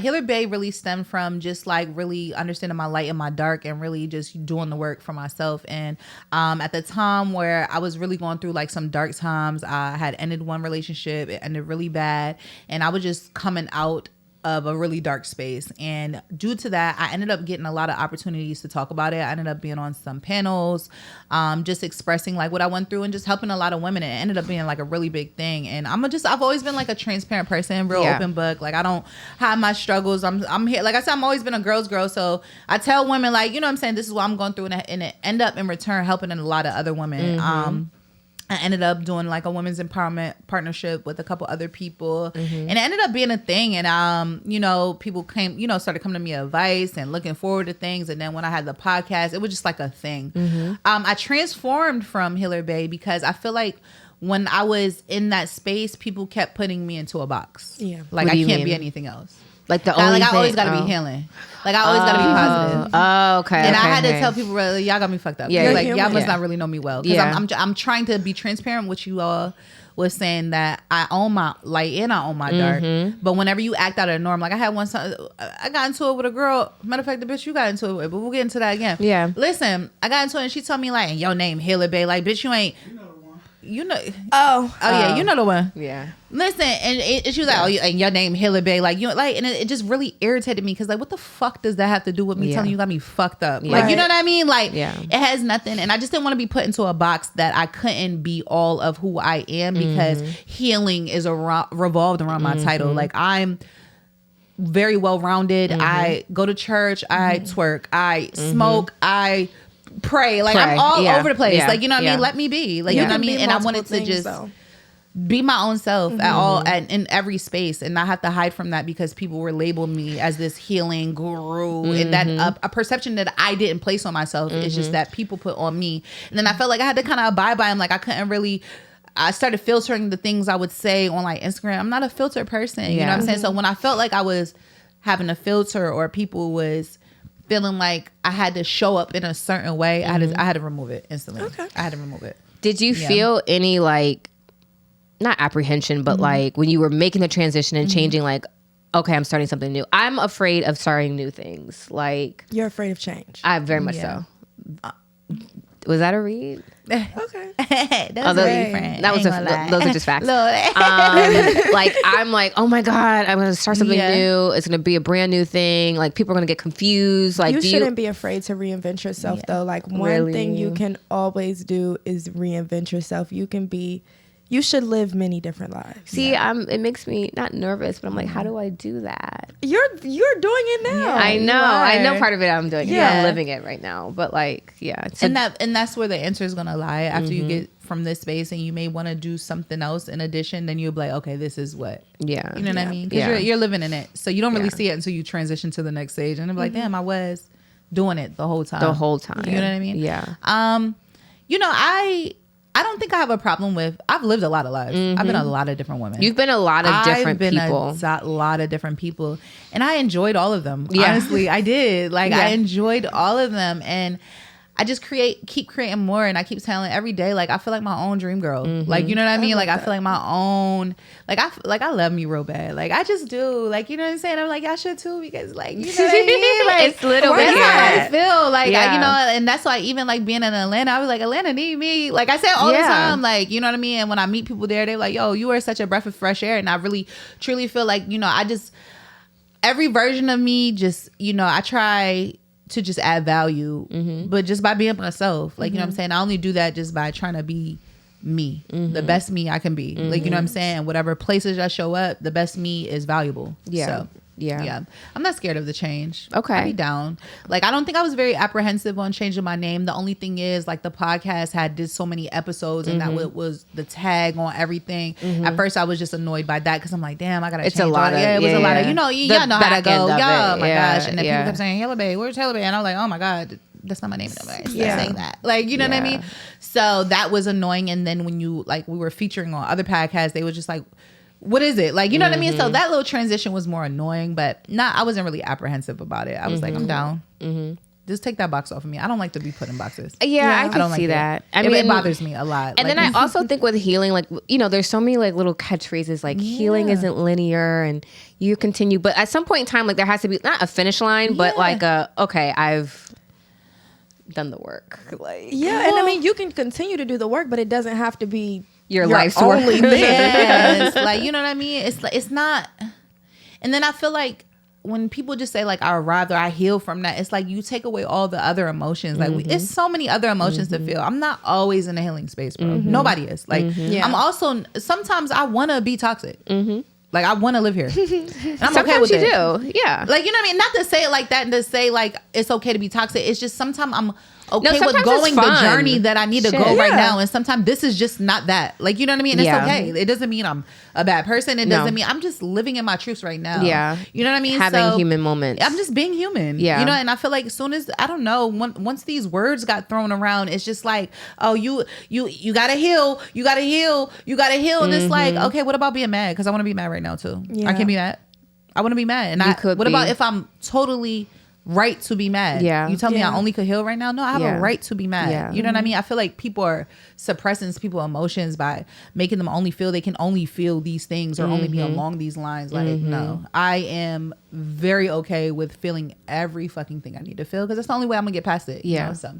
Healer Bay really stemmed from just like really understanding my light and my dark, and really just doing the work for myself. And at the time where I was really going through like some dark times, I had ended one relationship. It ended really bad. And I was just coming out of a really dark space. And due to that, I ended up getting a lot of opportunities to talk about it. I ended up being on some panels, just expressing like what I went through and just helping a lot of women. It ended up being like a really big thing. And I've always been like a transparent person, real open book. Like I don't hide my struggles. I'm here. Like I said, I'm always been a girl's girl. So I tell women like, you know what I'm saying? This is what I'm going through. And it end up in return helping a lot of other women. I ended up doing like a women's empowerment partnership with a couple other people, and it ended up being a thing. And you know, people came, you know, started coming to me advice and looking forward to things. And then when I had the podcast, it was just like a thing. I transformed from Healer Bay because I feel like when I was in that space, people kept putting me into a box. Yeah, like I can't be anything else. Like the only like thing, I always gotta be healing. Like I always gotta be positive. Oh, okay. And I had to tell people, really, y'all got me fucked up. Yeah, like y'all must not really know me well. Because I'm trying to be transparent with you all. Was saying that I own my light and I own my dark. But whenever you act out of the norm, like I had one time, I got into it with a girl. Matter of fact, the bitch you got into it with, but we'll get into that again. Yeah. Listen, I got into it and she told me like, your name Healer Bay. Like, bitch, you ain't. You know, yeah, you know the one. Yeah. Listen, and she was like, "Oh, and your name Healer Bay," like you, like, and it just really irritated me because, like, what the fuck does that have to do with me telling you got me fucked up? Like, you know what I mean? Like, it has nothing, and I just didn't want to be put into a box that I couldn't be all of who I am because healing is revolved around my title. Like, I'm very well rounded. I go to church. I twerk. I smoke. I pray. Like I'm all over the place. Like, you know what I mean? Let me be. Like, you know what I mean? And I wanted to just be my own self at all and in every space and not have to hide from that because people were labeling me as this healing guru and that a perception that I didn't place on myself. It's just that people put on me. And then I felt like I had to kind of abide by them. Like I couldn't really. I started filtering the things I would say on like Instagram. I'm not a filtered person. You know what I'm saying? So when I felt like I was having a filter or people was feeling like I had to show up in a certain way, I had to remove it instantly. Okay. I had to remove it. Did you feel any like, not apprehension, but like when you were making the transition and changing, like, okay, I'm starting something new. I'm afraid of starting new things. Like, you're afraid of change. I very much so. Was that a read? Okay. That's very friend. That was those are just facts. Like I'm like, oh my God, I'm gonna start something new. It's gonna be a brand new thing. Like people are gonna get confused. Like you shouldn't be afraid to reinvent yourself though. Like one thing you can always do is reinvent yourself. You should live many different lives. See, it makes me not nervous, but I'm like, how do I do that? You're doing it now. Yeah, I know part of it I'm doing. Yeah, I'm living it right now. But like, and that's where the answer is gonna lie. After you get from this space, and you may want to do something else in addition, then you'll be like, okay, this is what. Yeah, you know what I mean? Because you're living in it, so you don't really see it until you transition to the next stage, and I'm like, damn, I was doing it the whole time. The whole time. You know what I mean? Yeah. You know, I don't think I have a problem with. I've lived a lot of lives. I've been a lot of different women. You've been a lot of different people. A lot of different people, and I enjoyed all of them. Yeah. Honestly, I did. Like I enjoyed all of them, and I just keep creating more. And I keep telling every day, like I feel like my own dream girl. Like you know what I mean? Like I feel like my own. Like I love me real bad. Like I just do. Like you know what I'm saying? I'm like y'all should too because like you know what I mean? Like it's little bit. That's how I feel. Like you know, and that's why even like being in Atlanta, I was like Atlanta need me. Like I say all the time. Like you know what I mean? And when I meet people there, they're like, yo, you are such a breath of fresh air. And I really truly feel like you know I just every version of me just you know I try to just add value, but just by being myself. Like, you know what I'm saying? I only do that just by trying to be me, the best me I can be. Like, you know what I'm saying? Whatever places I show up, the best me is valuable. Yeah. So, yeah. I'm not scared of the change. Okay. I'll be down. Like, I don't think I was very apprehensive on changing my name. The only thing is, like, the podcast did so many episodes and that was the tag on everything. At first, I was just annoyed by that because I'm like, damn, I got to change. It's a lot of, it was a lot of, you know, y'all know how that goes. Oh my gosh. And then people kept kept saying, Healer Bay, where's Healer Bay? And I was like, oh my God, that's not my name. Nobody saying that. Like, you know what I mean? So that was annoying. And then when you, like, we were featuring on other podcasts, they were just like, what is it? Like, you know what I mean? So that little transition was more annoying, but I wasn't really apprehensive about it. I was like, I'm down. Just take that box off of me. I don't like to be put in boxes. Yeah, I can see that. I mean, it bothers me a lot. And then I also think with healing, like, you know, there's so many like little catchphrases like healing isn't linear and you continue. But at some point in time, like there has to be not a finish line, but like okay, I've done the work. Like, and I mean, you can continue to do the work, but it doesn't have to be your life's work. Yes. Like, you know what I mean? It's not. And then I feel like when people just say like I arrived or I heal from that, it's like you take away all the other emotions. Like it's so many other emotions to feel. I'm not always in a healing space, bro. Nobody is. Like I'm also, sometimes I want to be toxic. Like I want to live here. And I'm okay with it. Do. Yeah. Like, you know what I mean? Not to say it like that and to say like it's okay to be toxic. It's just sometimes I'm okay with going the journey that I need to go right now. And sometimes this is just not that. Like, you know what I mean? It's okay. It doesn't mean I'm a bad person. It doesn't mean I'm just living in my truths right now. Yeah. You know what I mean? Having human moments. I'm just being human. Yeah. You know, and I feel like as soon as, I don't know, once these words got thrown around, it's just like, oh, you gotta heal. You gotta heal. You gotta heal. And it's like, okay, what about being mad? Because I want to be mad right now too. Yeah. I can't be mad. I want to be mad. And what about if I'm totally right to be mad? Yeah. You tell me I only could heal right now? No, I have a right to be mad. Yeah. You know what I mean? I feel like people are suppressing people's emotions by making them only feel they can only feel these things or only be along these lines. Like, no, I am very okay with feeling every fucking thing I need to feel because that's the only way I'm gonna get past it. Yeah. You know, so.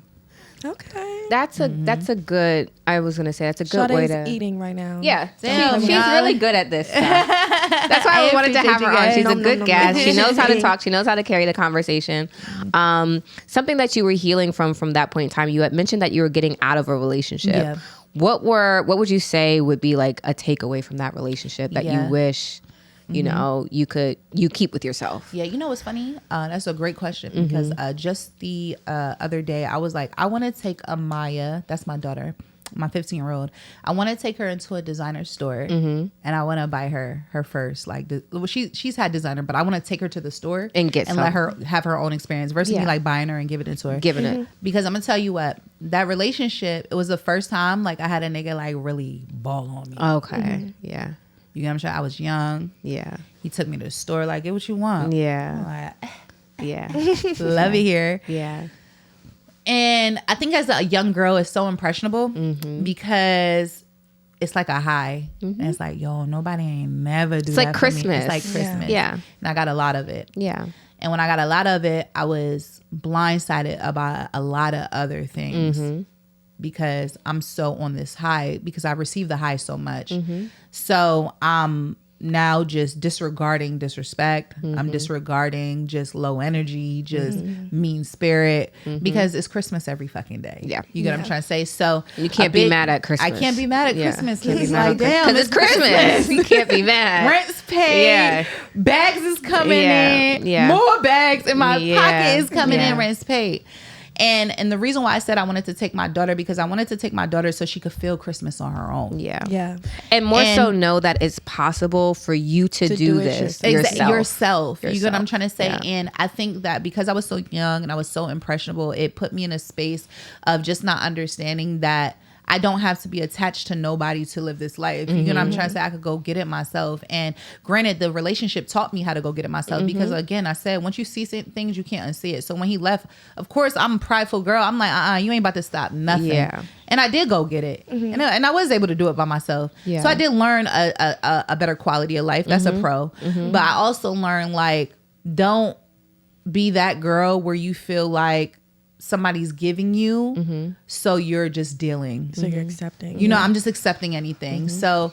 Okay. That's a good, I was going to say, that's a good way to. Eating right now. Yeah. She's really good at this stuff. That's why I wanted to have her on. She's a good guest. She knows how to talk. She knows how to carry the conversation. Something that you were healing from that point in time, you had mentioned that you were getting out of a relationship. Yeah. What would you say would be like a takeaway from that relationship that you wish you know, you keep with yourself? Yeah, you know what's funny? That's a great question because just the other day I was like, I want to take Amaya, that's my daughter, my 15-year-old. I want to take her into a designer store and I want to buy her first. Like, she's had designer, but I want to take her to the store and let her have her own experience versus me like buying her and giving it to her. It. Because I'm going to tell you what, that relationship, it was the first time like I had a nigga like really ball on me. Okay. Yeah. You know what I'm saying? I was young. Yeah. He took me to the store like, get what you want. Yeah. Like, yeah. Love it here. Yeah. And I think as a young girl, it's so impressionable because it's like a high. And it's like, yo, nobody ain't never do that. It's like Christmas. It's like Christmas. Yeah. And I got a lot of it. Yeah. And when I got a lot of it, I was blindsided about a lot of other things. Because I'm so on this high because I receive the high so much. So I'm now just disregarding disrespect. I'm disregarding just low energy, just mean spirit because it's Christmas every fucking day. Yeah. You get what I'm trying to say? So you can't be mad at Christmas. I can't be mad at Christmas. Can't be mad at Christmas. Because it's Christmas. You can't be mad. Rent's paid. Yeah. Bags is coming in. Yeah. More bags in my pocket is coming in. Rent's paid. And the reason why I said I wanted to take my daughter because I wanted to take my daughter so she could feel Christmas on her own. Yeah. Yeah. And more so know that it's possible for you to do this yourself. You get what I'm trying to say? Yeah. And I think that because I was so young and I was so impressionable, it put me in a space of just not understanding that I don't have to be attached to nobody to live this life. You know what I'm trying to say? I could go get it myself. And granted, the relationship taught me how to go get it myself because, again, I said, once you see things, you can't unsee it. So when he left, of course, I'm a prideful girl. I'm like, you ain't about to stop nothing. Yeah. And I did go get it. And I was able to do it by myself. Yeah. So I did learn a better quality of life. That's a pro. But I also learned, like, don't be that girl where you feel like somebody's giving you, so you're just dealing. So you're accepting. You know, I'm just accepting anything. So,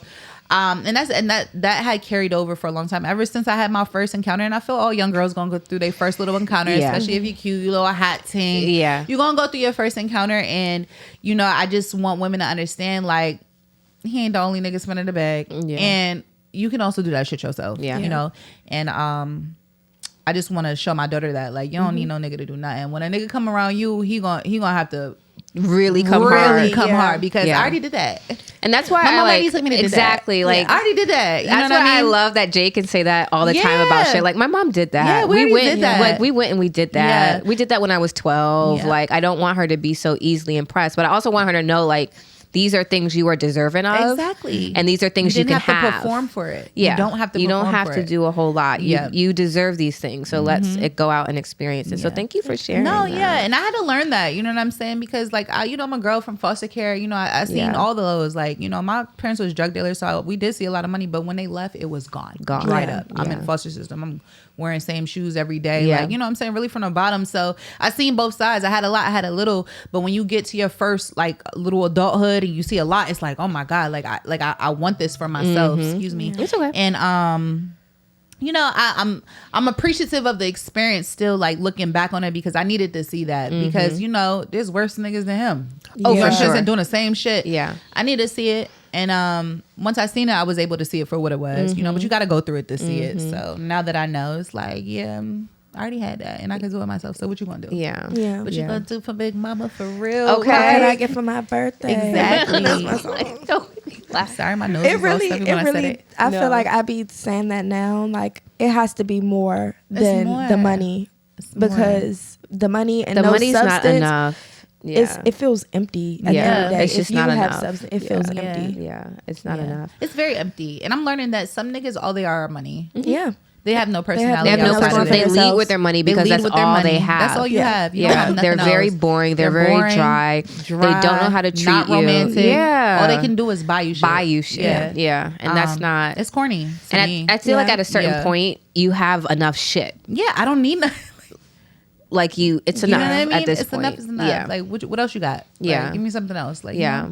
and that had carried over for a long time. Ever since I had my first encounter, and I feel all young girls gonna go through their first little encounter, especially if you're cute, you little hot ting. Yeah, you're gonna go through your first encounter, and you know, I just want women to understand, like, he ain't the only nigga spinning the bag, and you can also do that shit yourself. Yeah, you know, and I just want to show my daughter that, like, you don't need no nigga to do nothing. When a nigga come around you, he gonna have to really come hard because I already did that. And that's why my mom already took me to exactly like I already did that. That's why I love that Jay can say that all the time about shit. Like, my mom did that. Yeah, we went did that. Like, we went and we did that. Yeah. We did that when I was 12. Yeah. Like, I don't want her to be so easily impressed, but I also want her to know, like, these are things you are deserving of. Exactly. And these are things you can have. You don't have to perform for it. Yeah. You don't have to You don't have to do a whole lot. You deserve these things. So let's go out and experience it. So thank you for sharing that. And I had to learn that. You know what I'm saying? Because, like, I'm a girl from foster care. You know, I seen all those. Like, you know, my parents was drug dealers, so we did see a lot of money. But when they left, it was gone. Dried up. I'm in the foster system. I'm wearing same shoes every day. Like, you know what I'm saying? Really from the bottom. So I seen both sides. I had a lot, I had a little. But when you get to your first, like, little adulthood and you see a lot, it's like, oh my God, I want this for myself. Excuse me. It's okay. And you know, I'm appreciative of the experience still, like looking back on it, because I needed to see that because, you know, there's worse niggas than him. Oh, for sure. And doing the same shit. Yeah. I need to see it. And once I seen it, I was able to see it for what it was, you know, but you got to go through it to see it. So now that I know, it's like, yeah, I already had that and I can do it myself. So what you gonna do? Yeah. What you gonna do for Big Mama for real? Okay. What can I get for my birthday? Exactly. Sorry, my nose is all stuffy when I said it. I feel like I be saying that now. Like it has to be more than the money, because the money and the no money's substance, not enough. Yeah. It feels empty at the end of the day. It's just not enough. It feels empty. Yeah, it's not enough. It's very empty. And I'm learning that some niggas, all they are money. Yeah. They have no personality. They have no personality. They lead with their money because that's all they have. That's all you have. You don't have they're very boring. They're very dry. They don't know how to treat not you. Romantic. Yeah. All they can do is buy you shit. Yeah. And that's not. It's corny. And I feel like at a certain point, you have enough shit. Yeah, I don't need nothing. Like it's enough at this point. Enough is enough. Yeah. Like what else you got? Yeah. Like, give me something else. Like Yeah.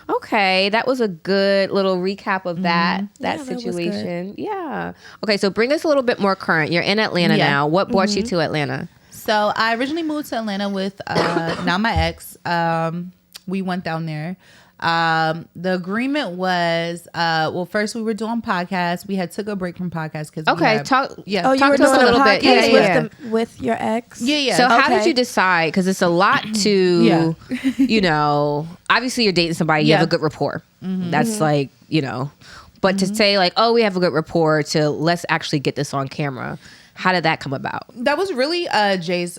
Okay, that was a good little recap of that situation. Yeah. Okay, so bring us a little bit more current. You're in Atlanta now. What brought you to Atlanta? So I originally moved to Atlanta with now my ex. We went down there. The agreement was first we were doing podcasts. We had took a break from podcasts because talk you talk were to us a little bit with your ex. So how did you decide, because it's a lot to you know, obviously you're dating somebody, you have a good rapport, that's like, you know, but to say like, oh, we have a good rapport, to let's actually get this on camera, how did that come about? That was really Jay's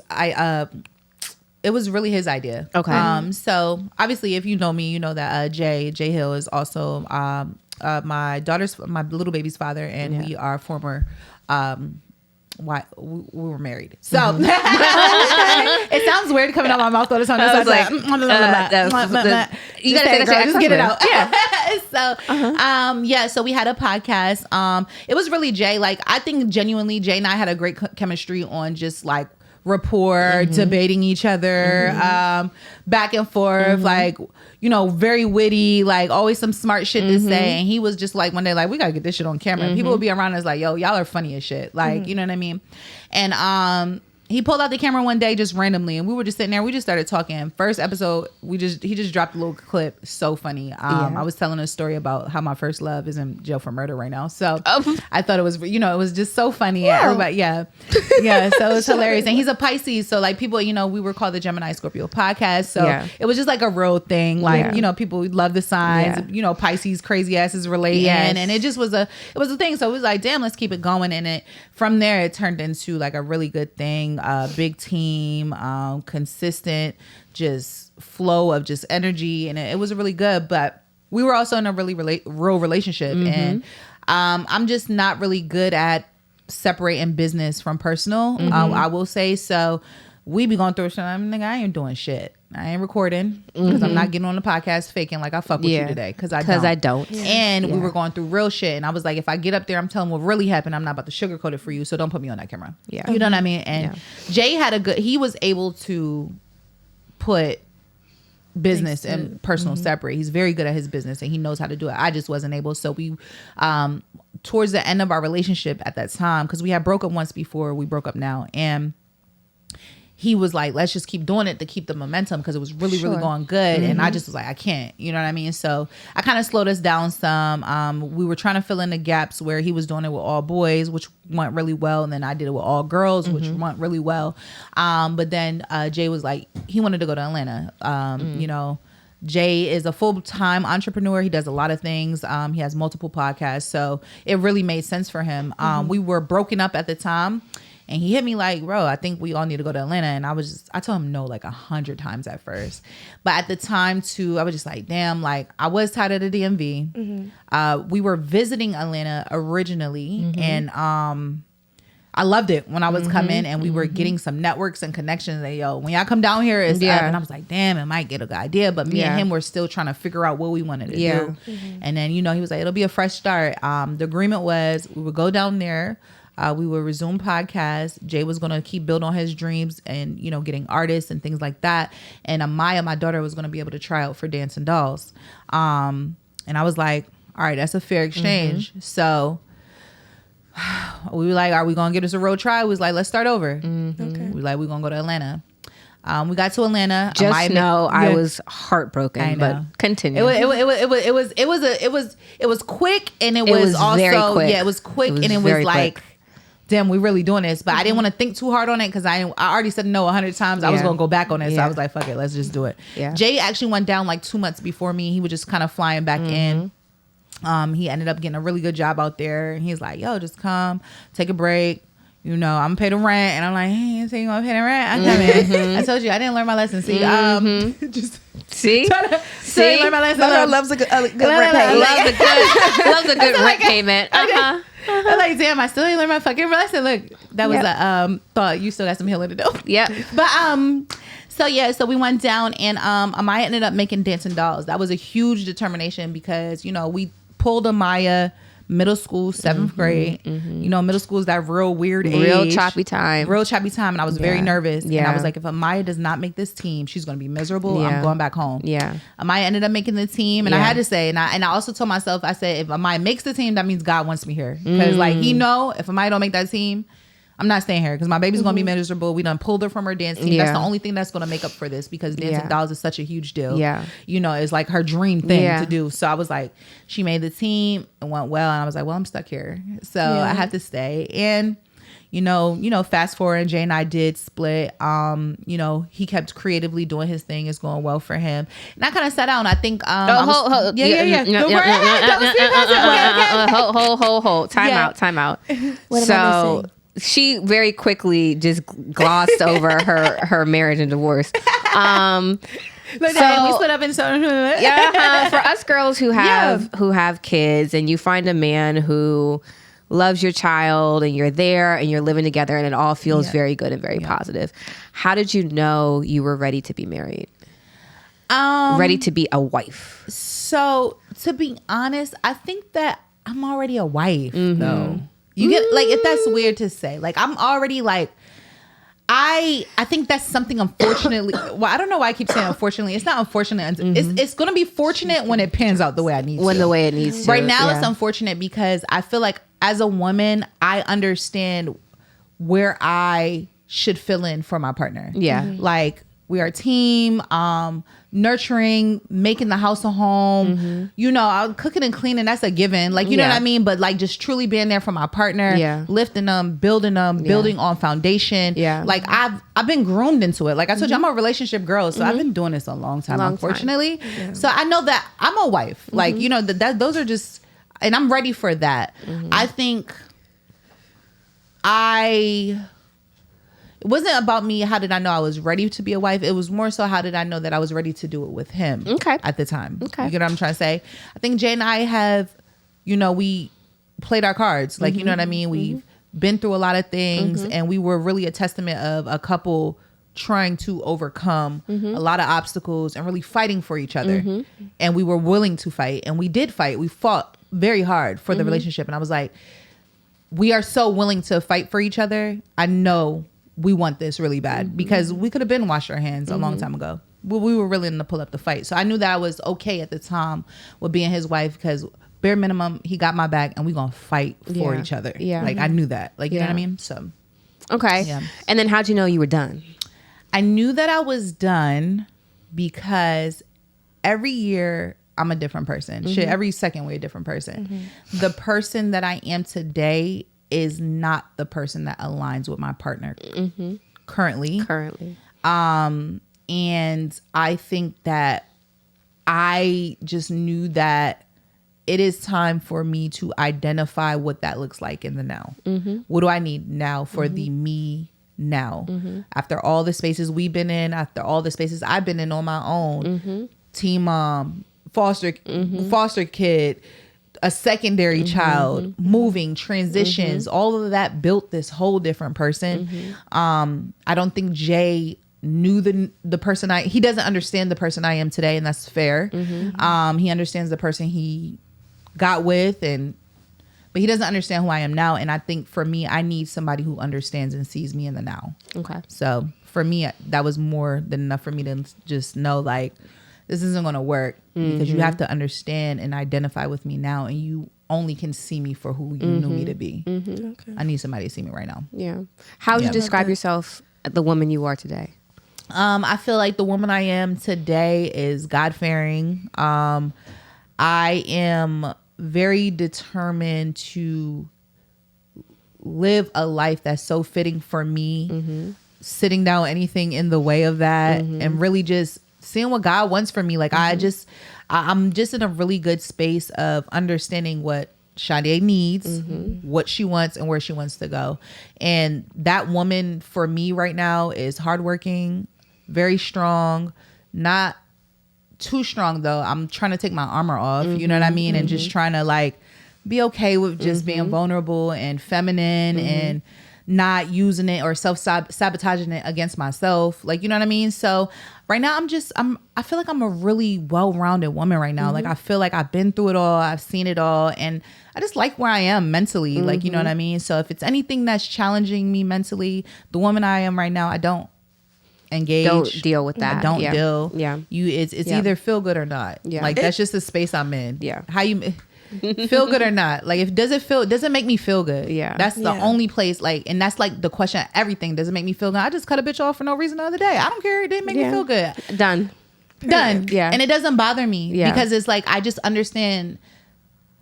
it was really his idea. Okay. So obviously, if you know me, you know that Jay Hill is also my little baby's father, and we are former. We were married, so it sounds weird coming out my mouth all the time. I was like, you gotta just get it out. So, so we had a podcast. It was really Jay. Like, I think genuinely, Jay and I had a great chemistry on just like rapport, debating each other, back and forth, like, you know, very witty, like always some smart shit to say. And he was just like, one day, like, we gotta get this shit on camera. And people would be around us like, yo, y'all are funny as shit, like, you know what I mean? And he pulled out the camera one day just randomly, and we were just sitting there. We just started talking. First episode, he just dropped a little clip. So funny. I was telling a story about how my first love is in jail for murder right now. So I thought it was, you know, it was just so funny. Wow. Everybody, so it was hilarious. And he's a Pisces, so like people, you know, we were called the Gemini Scorpio podcast. So it was just like a real thing. Like, you know, people love the signs. You know, Pisces crazy asses relating, and it just was it was a thing. So it was like, damn, let's keep it going. And from there it turned into like a really good thing. Big team, consistent, just flow of just energy, and it was really good. But we were also in a really real relationship, and I'm just not really good at separating business from personal. I will say so. We be going through shit. Nigga, I ain't doing shit. I ain't recording because I'm not getting on the podcast faking like I fuck with you today, because I don't. And we were going through real shit, and I was like, if I get up there, I'm telling what really happened. I'm not about to sugarcoat it for you, so don't put me on that camera. You know what I mean? And Jay he was able to put business and personal separate. He's very good at his business, and he knows how to do it. I just wasn't able. So we towards the end of our relationship at that time, because we had broke up once before, we broke up now, and he was like, let's just keep doing it to keep the momentum, because it was really going good. And I just was like, I can't, you know what I mean? So I kind of slowed us down some. We were trying to fill in the gaps where he was doing it with all boys, which went really well. And then I did it with all girls, which went really well. But then Jay was like, he wanted to go to Atlanta. You know, Jay is a full-time entrepreneur. He does a lot of things. He has multiple podcasts. So it really made sense for him. We were broken up at the time. And he hit me like, bro, I think we all need to go to Atlanta. And I told him no like 100 times at first. But at the time too, I was just like, damn, like I was tired of the DMV. We were visiting Atlanta originally. And I loved it when I was coming, and we were getting some networks and connections. And yo, when y'all come down here, it's up. And I was like, damn, it might get a good idea. But me and him were still trying to figure out what we wanted to do. And then, you know, he was like, it'll be a fresh start. The agreement was we would go down there. We would resume podcasts. Jay was going to keep building on his dreams and, you know, getting artists and things like that. And Amaya, my daughter, was going to be able to try out for Dancing Dolls. And I was like, all right, that's a fair exchange. So We were like, are we gonna give this a road try? We was like, let's start over. Okay. We like, we're gonna go to Atlanta. We got to Atlanta. Just know I was heartbroken, but continue. It was quick, and it was also very quick. Yeah, it was quick, and it was like, quick. Damn, we really doing this. But I didn't want to think too hard on it because I already said no 100 times. I was gonna go back on it, so I was like, fuck it, let's just do it. Yeah. Jay actually went down like 2 months before me. He was just kind of flying back in. He ended up getting a really good job out there. And he's like, yo, just come, take a break. You know, I'm gonna pay the rent. And I'm like, hey, you say you gonna pay the rent? I'm coming. I told you I didn't learn my lesson. See, just see, learn my lesson. Girl loves a good rent payment. Loves a good rent payment. I'm like, damn, I still didn't learn my fucking lesson. Look, that was a thought. You still got some healing to do. Yeah. But so we went down, and Amaya ended up making dancing dolls. That was a huge determination because, you know, we pulled Amaya middle school, 7th grade. You know, middle school is that real weird age. Real choppy time. And I was very nervous. Yeah. And I was like, if Amaya does not make this team, she's going to be miserable. I'm going back home. Yeah. Amaya ended up making the team. And I had to say, and I also told myself, I said, if Amaya makes the team, that means God wants me here. Because like, he know if Amaya don't make that team, I'm not staying here because my baby's going to be miserable. We done pulled her from her dance team. That's the only thing that's going to make up for this because dancing dolls is such a huge deal. Yeah. You know, it's like her dream thing to do. So I was like, she made the team. It went well. And I was like, well, I'm stuck here. So I have to stay. And, you know, fast forward, Jay and I did split. You know, he kept creatively doing his thing. It's going well for him. And I kind of sat down. I think, hold. Time out. So she very quickly just glossed over her marriage and divorce. So we split up in for us girls who have kids, and you find a man who loves your child, and you're there and you're living together, and it all feels very good and very positive. How did you know you were ready to be married? Ready to be a wife? So to be honest, I think that I'm already a wife though. You get like, if that's weird to say, like I'm already like, I think that's something, unfortunately. Well, I don't know why I keep saying unfortunately. It's not unfortunate. It's going to be fortunate when it pans out the way I need to. The way it needs to. Right now it's unfortunate because I feel like as a woman, I understand where I should fill in for my partner. Yeah. Like, we are a team, nurturing, making the house a home. You know, cooking and cleaning, that's a given. Like, you know what I mean? But like, just truly being there for my partner, lifting them, building on foundation. Yeah. Like, I've been groomed into it. Like I told you, I'm a relationship girl, so I've been doing this a long time, unfortunately. Yeah. So I know that I'm a wife. Like, you know, that those are just, and I'm ready for that. I think it wasn't about me. How did I know I was ready to be a wife? It was more so, how did I know that I was ready to do it with him at the time? Okay. You get what I'm trying to say? I think Jay and I have, you know, we played our cards. Like, you know what I mean? We've been through a lot of things, and we were really a testament of a couple trying to overcome a lot of obstacles and really fighting for each other. And we were willing to fight, and we did fight. We fought very hard for the relationship. And I was like, we are so willing to fight for each other. I know we want this really bad because we could have been washed our hands a long time ago. We were willing to pull up the fight. So I knew that I was okay at the time with being his wife because bare minimum, he got my back and we gonna fight for each other. Yeah. Like, I knew that. Like, you know what I mean? So. Okay. Yeah. And then how'd you know you were done? I knew that I was done because every year I'm a different person. Shit, every second we're a different person. The person that I am today is not the person that aligns with my partner currently. And I think that I just knew that it is time for me to identify what that looks like in the now. What do I need now for the me now? After all the spaces we've been in, after all the spaces I've been in on my own, teen mom, foster kid, a secondary child, moving, transitions, all of that built this whole different person. I don't think Jay knew the person he doesn't understand the person I am today, and that's fair. He understands the person he got with, but he doesn't understand who I am now. And I think for me, I need somebody who understands and sees me in the now. Okay. So for me, that was more than enough for me to just know, like, this isn't going to work because you have to understand and identify with me now. And only can see me for who you knew me to be. Okay. I need somebody to see me right now. Yeah. How would you describe yourself, the woman you are today? I feel like the woman I am today is God-fearing. I am very determined to live a life that's so fitting for me, sitting down anything in the way of that, and really just seeing what God wants for me. Like I'm just in a really good space of understanding what Sade needs, what she wants, and where she wants to go. And that woman for me right now is hardworking, very strong, not too strong though. I'm trying to take my armor off, you know what I mean? And just trying to like be okay with just being vulnerable and feminine and not using it or self-sabotaging it against myself. Like, you know what I mean? So right now I feel like I'm a really well-rounded woman right now. Like I feel like I've been through it all. I've seen it all. And I just like where I am mentally. Like, you know what I mean? So if it's anything that's challenging me mentally, the woman I am right now, I don't engage. Don't deal with that. I don't deal. Yeah. It's either feel good or not. Yeah. Like that's just the space I'm in. Yeah. How you feel good or not. Like if does it make me feel good? Yeah. That's the only place, like, and that's like the question of everything. Does it make me feel good? I just cut a bitch off for no reason the other day. I don't care. It didn't make me feel good. Done. Yeah. And it doesn't bother me because it's like I just understand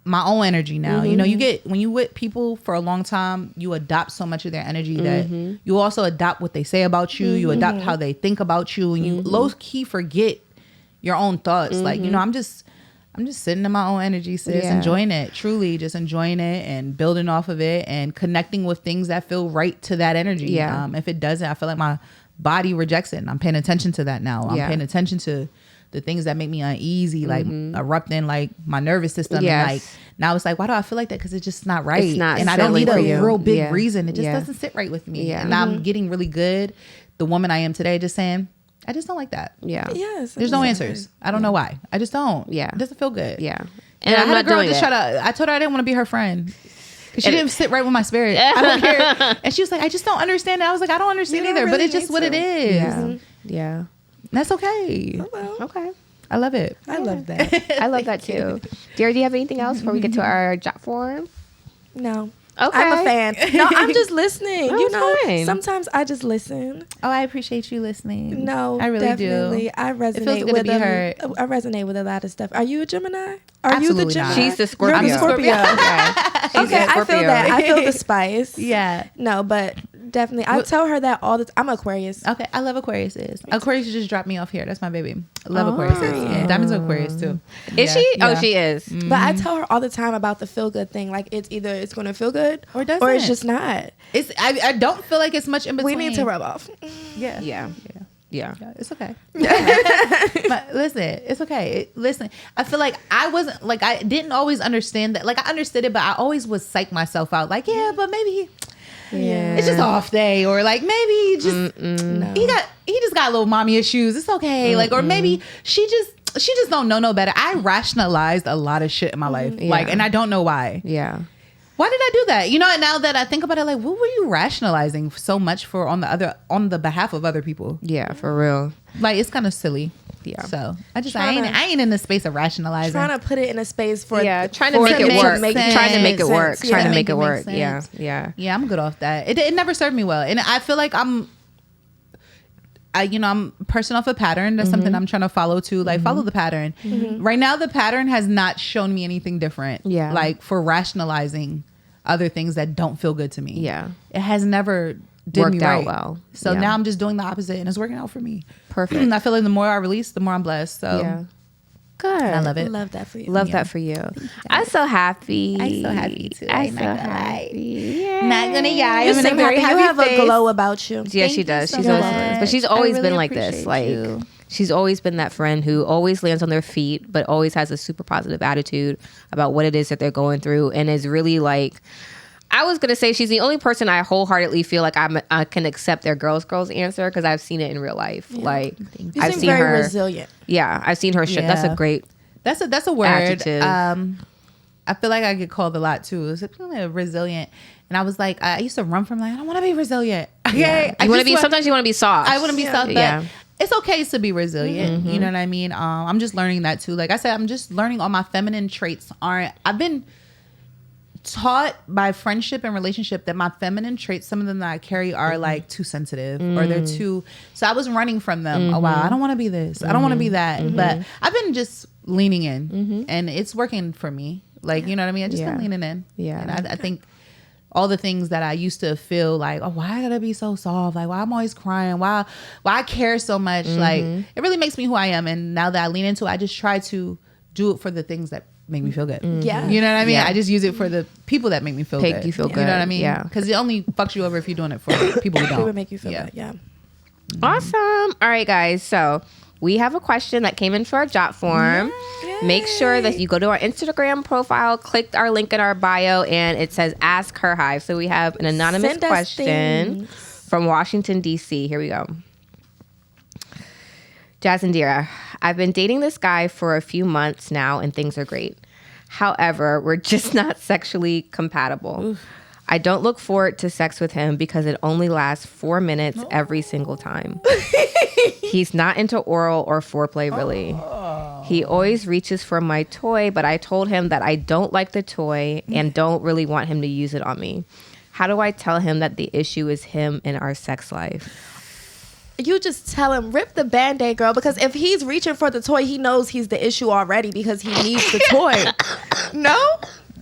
my own energy now. You know, when you with people for a long time, you adopt so much of their energy that you also adopt what they say about you. You adopt how they think about you, and you low key forget your own thoughts. Like, you know, I'm just sitting in my own energy, sis, enjoying it, truly just enjoying it and building off of it and connecting with things that feel right to that energy. Yeah. If it doesn't, I feel like my body rejects it, and I'm paying attention to that now. I'm paying attention to the things that make me uneasy, like erupting like my nervous system. Yes. And like now it's like, why do I feel like that? Because it's just not right. It's not, and I don't need a real big reason. It just Yeah. doesn't sit right with me. Yeah. And I'm getting really good. The woman I am today, just saying, I just don't like that. Yeah. Yes. There's no answers. I don't know why. I just don't. Yeah. It doesn't feel good. Yeah. And I I'm had not a girl doing just it. try to, I told her I didn't want to be her friend. She didn't sit right with my spirit. I don't care. And she was like, I just don't understand it. I was like, I don't understand either, but it's just what it is. Yeah. Yeah. That's okay. Oh, well. Okay. I love it. I love that. I love that too. Dear, do you have anything else before we get to our job form? No. Okay. I'm a fan. No, I'm just listening. Oh, you know, fine. sometimes I just listen. Oh, I appreciate you listening. No, I really definitely. do. I feels resonate good to with be heard. I resonate with a lot of stuff. Are you a Gemini? Are Absolutely you the not. Gemini? She's the Scorpio. You're the Scorpio. Yeah. She's Okay, a I feel Scorpio. that. I feel the spice. Yeah. No, but definitely. I tell her that all the time. I'm Aquarius. Okay, I love Aquarius. Aquarius just dropped me off here. That's my baby. I love Aquarius. Yeah, Diamond's Aquarius too. Is she? Yeah. Oh, she is. But I tell her all the time about the feel good thing. Like it's either it's going to feel good Or it doesn't. or it's just not. It's I don't feel like it's much in between. We need to rub off. Yeah. Yeah. Yeah. Yeah, it's okay. But listen, it's okay. Listen, I feel like I wasn't like I didn't always understand that. Like I understood it, but I always would psych myself out. Like, yeah, but maybe it's just off day, or like maybe he just he just got little mommy issues. It's okay. Like, or maybe she just don't know no better. I rationalized a lot of shit in my life, like, and I don't know why. Yeah. Why did I do that? You know, and now that I think about it, like, what were you rationalizing so much for on the behalf of other people? Yeah, for real. Like, it's kind of silly. Yeah. So I ain't in the space of rationalizing. Trying to put it in a space for trying to make it work. Trying to make it work. Yeah. Trying to make it work. sense. Yeah. Yeah, I'm good off that. It never served me well, and I feel like I'm a person off a pattern. That's something I'm trying to follow too. Like follow the pattern. Right now, the pattern has not shown me anything different. Yeah. Like for rationalizing other things that don't feel good to me. Yeah. It has never did Worked me right. out well. So Yeah. now I'm just doing the opposite, and it's working out for me. Perfect. I feel like the more I release, the more I'm blessed. So Yeah. Good. I love I it. love that for you. Love that for you. I'm so happy. I'm so happy too. I'm I'm so not gonna lie. happy. Yeah. Not gonna lie. You I'm in a seem very happy. happy You have face. a glow about you. Yeah, Thank she you does. so She's always, much. but she's I always really been like this. appreciate Like you. she's always been that friend who always lands on their feet, but always has a super positive attitude about what it is that they're going through, and is really like. I was gonna say she's the only person I wholeheartedly feel like I can accept their girls answer because I've seen it in real life. Yeah. Like You I've seem seen very her. resilient. Yeah, I've seen her. That's a Yeah. great. That's a word. Adjective. I feel like I get called a lot too. It's resilient, and I was like, I used to run from like I don't want to be resilient. Okay, Yeah. You want to be. Sometimes you want to be soft. I want to be soft, but Yeah. it's okay to be resilient. You know what I mean? I'm just learning that too. Like I said, I'm just learning all my feminine traits aren't. taught by friendship and relationship that my feminine traits, some of them that I carry, are like too sensitive or they're too. So I was running from them a while. I don't want to be this. I don't want to be that. But I've been just leaning in, and it's working for me. Like, you know what I mean? I just been leaning in. Yeah. And I think all the things that I used to feel like, oh, why I gotta be so soft? Like, why I'm always crying? Why I care so much? Like, it really makes me who I am. And now that I lean into it, I just try to do it for the things that make me feel good. Yeah. You know what I mean? Yeah. I just use it for the people that make me feel good. You feel good. You know what I mean? Yeah. Because it only fucks you over if you're doing it for people who don't. It would make you feel good. Yeah. Awesome. All right, guys. So we have a question that came in for our jot form. Yay. Make sure that you go to our Instagram profile, click our link in our bio, and it says Ask Her Hive. So we have an anonymous Send us question things. from Washington, D.C. Here we go. Jazz and Dira, I've been dating this guy for a few months now and things are great. However, we're just not sexually compatible. Oof. I don't look forward to sex with him because it only lasts 4 minutes every single time. He's not into oral or foreplay, really. He always reaches for my toy, but I told him that I don't like the toy and don't really want him to use it on me. How do I tell him that the issue is him and our sex life? You just tell him, rip the Band-Aid, girl, because if he's reaching for the toy, he knows he's the issue already because he needs the toy. No?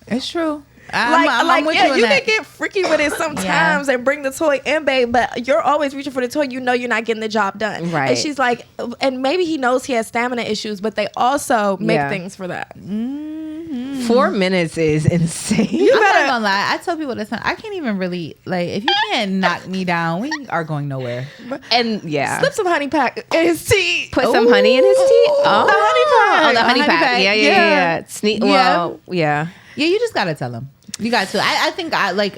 It's true. I'm with you that. can get freaky with it sometimes and bring the toy in, babe, but you're always reaching for the toy. You know you're not getting the job done. Right. And she's like, and maybe he knows he has stamina issues, but they also make things for that. 4 minutes is insane. I'm not gonna lie. I tell people this time, I can't even really, like, if you can't knock me down, we are going nowhere. And slip some honey pack in his tea. Put some honey in his tea. Oh, the honey pack. Oh, the honey pack. Yeah. Well, yeah. Yeah, you just gotta tell them. You got to. I think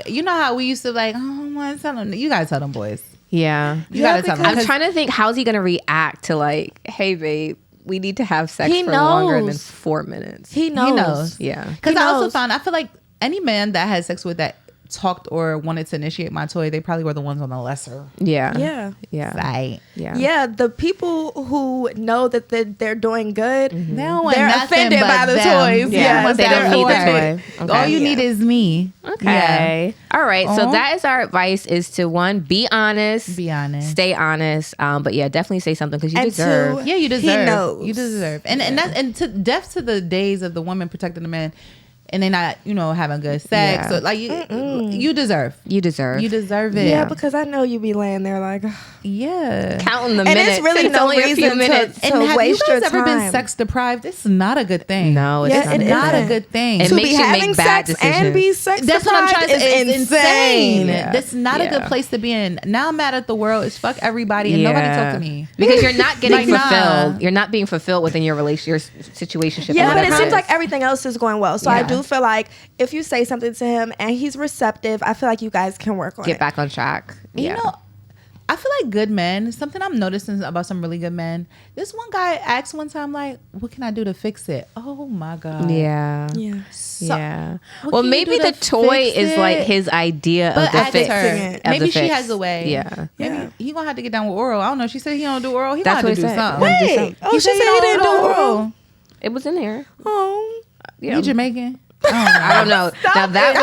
you know how we used to like, oh, I want to tell them. You gotta tell them, boys. Yeah. You gotta tell them. I'm trying to think, how's he gonna react to like, hey, babe, we need to have sex for longer than 4 minutes. He knows. Yeah. Because I also found, I feel like any man that had sex with that talked or wanted to initiate my toy, they probably were the ones on the lesser. Yeah. Right. Yeah. The people who know that they're doing good, they're offended by the toys. Yeah. They don't need the toy. Okay. All you need is me. Okay. Yeah. All right. So that is our advice: is to one, be honest, stay honest. But yeah, definitely say something because you deserve. Two, you deserve. He knows. You deserve. And to death to the days of the woman protecting the man. And they're not, having good sex. So like you deserve. You deserve it. Yeah, because I know you be laying there like, counting the and minutes. it's really no only a few reason minutes. to And have you waste guys your ever time. been sex deprived? It's not a good thing. No, it's not a good thing. It to makes be you having make bad sex decisions. and be sex That's what I'm trying to say. It's insane. Yeah. That's not a good place to be in. Now I'm mad at the world. It's fuck everybody and nobody talk to me. Because you're not getting Like, fulfilled. nah. You're not being fulfilled within your situationship. Yeah, but it whatever seems is. like everything else is going well. So I do feel like if you say something to him and he's receptive, I feel like you guys can work on it. Get back on track. You know, I feel like good men, something I'm noticing about some really good men, this one guy asked one time, like, what can I do to fix it? Oh my God. Yeah. Yeah. Well, maybe the toy is like his idea of the fix. Maybe she has a way. Yeah. Maybe he gonna have to get down with oral. I don't know. She said he don't do oral. He That's gonna what have to he do said. something. Wait. Oh, she said he didn't do oral. It was in there. Oh. Yeah. You Jamaican? I don't know. Now that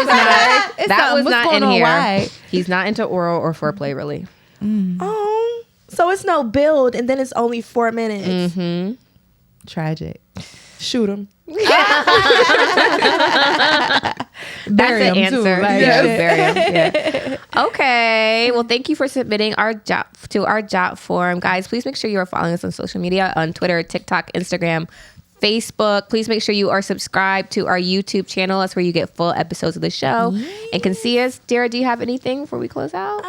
was not in here. Why? He's not into oral or foreplay really. Oh. So it's no build and then it's only 4 minutes. Mm-hmm. Tragic. Shoot him. That's the answer. Bury him. Yeah. Okay. Well, thank you for submitting our job form, guys. Please make sure you are following us on social media on Twitter, TikTok, Instagram, Facebook. Please make sure you are subscribed to our YouTube channel. That's where you get full episodes of the show and can see us. Dara, do you have anything before we close out?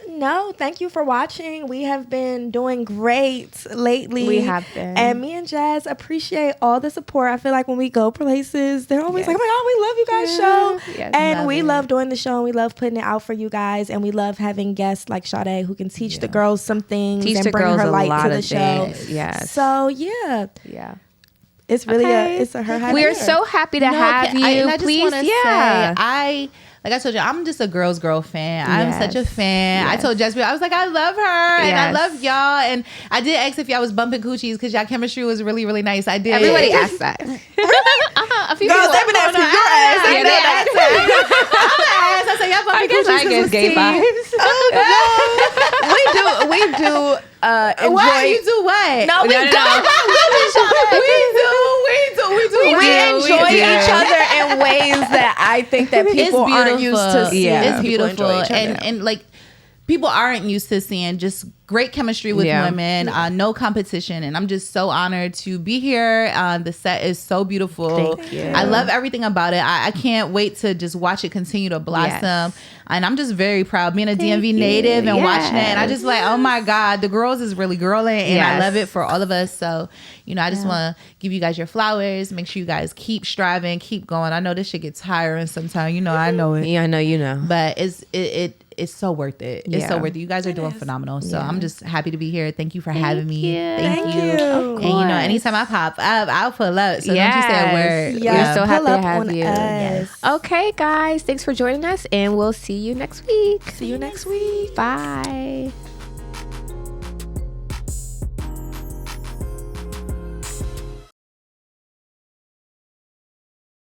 No, thank you for watching. We have been doing great lately. We have been. And me and Jazz appreciate all the support. I feel like when we go places, they're always like, oh my God, we love you guys' show. Yes, and we love doing the show and we love putting it out for you guys. And we love having guests like Sade who can teach the girls some things and bring her light to the show. Yes. So, yeah. Yeah. It's really it's a Her Hive. We are so happy to have you. And I just Please, want to say, like I told you, I'm just a girl's girl fan. I'm such a fan. I told Jessica, I was like, I love her and I love y'all. And I did ask if y'all was bumping coochies because y'all chemistry was really, really nice. I did. Everybody asked that. A few girls, they've been asking your ass. I said, y'all bumping coochies. I guess gay vibes. We do enjoy. What? You do what? No, we don't. We enjoy each other in ways that I think that people aren't used to seeing. It's beautiful. And like, people aren't used to seeing just great chemistry with women, no competition. And I'm just so honored to be here. The set is so beautiful. Thank you. I love everything about it. I can't wait to just watch it continue to blossom. Yes. And I'm just very proud being a DMV native and watching it. And I just like, oh my God, the girls is really girling. And I love it for all of us. So, you know, I just want to give you guys your flowers. Make sure you guys keep striving, keep going. I know this shit gets tiring sometimes. You know, I know it. Yeah, I know you know. But it's so worth it. It's so worth it. You guys are doing phenomenal. So I'm just happy to be here. Thank you for having me. Thank you. And you know, anytime I pop up, I'll pull up. So don't you say a word. Yeah. We're so happy to have you. Yes. Okay, guys. Thanks for joining us, and we'll see you next week. See you next week. Bye.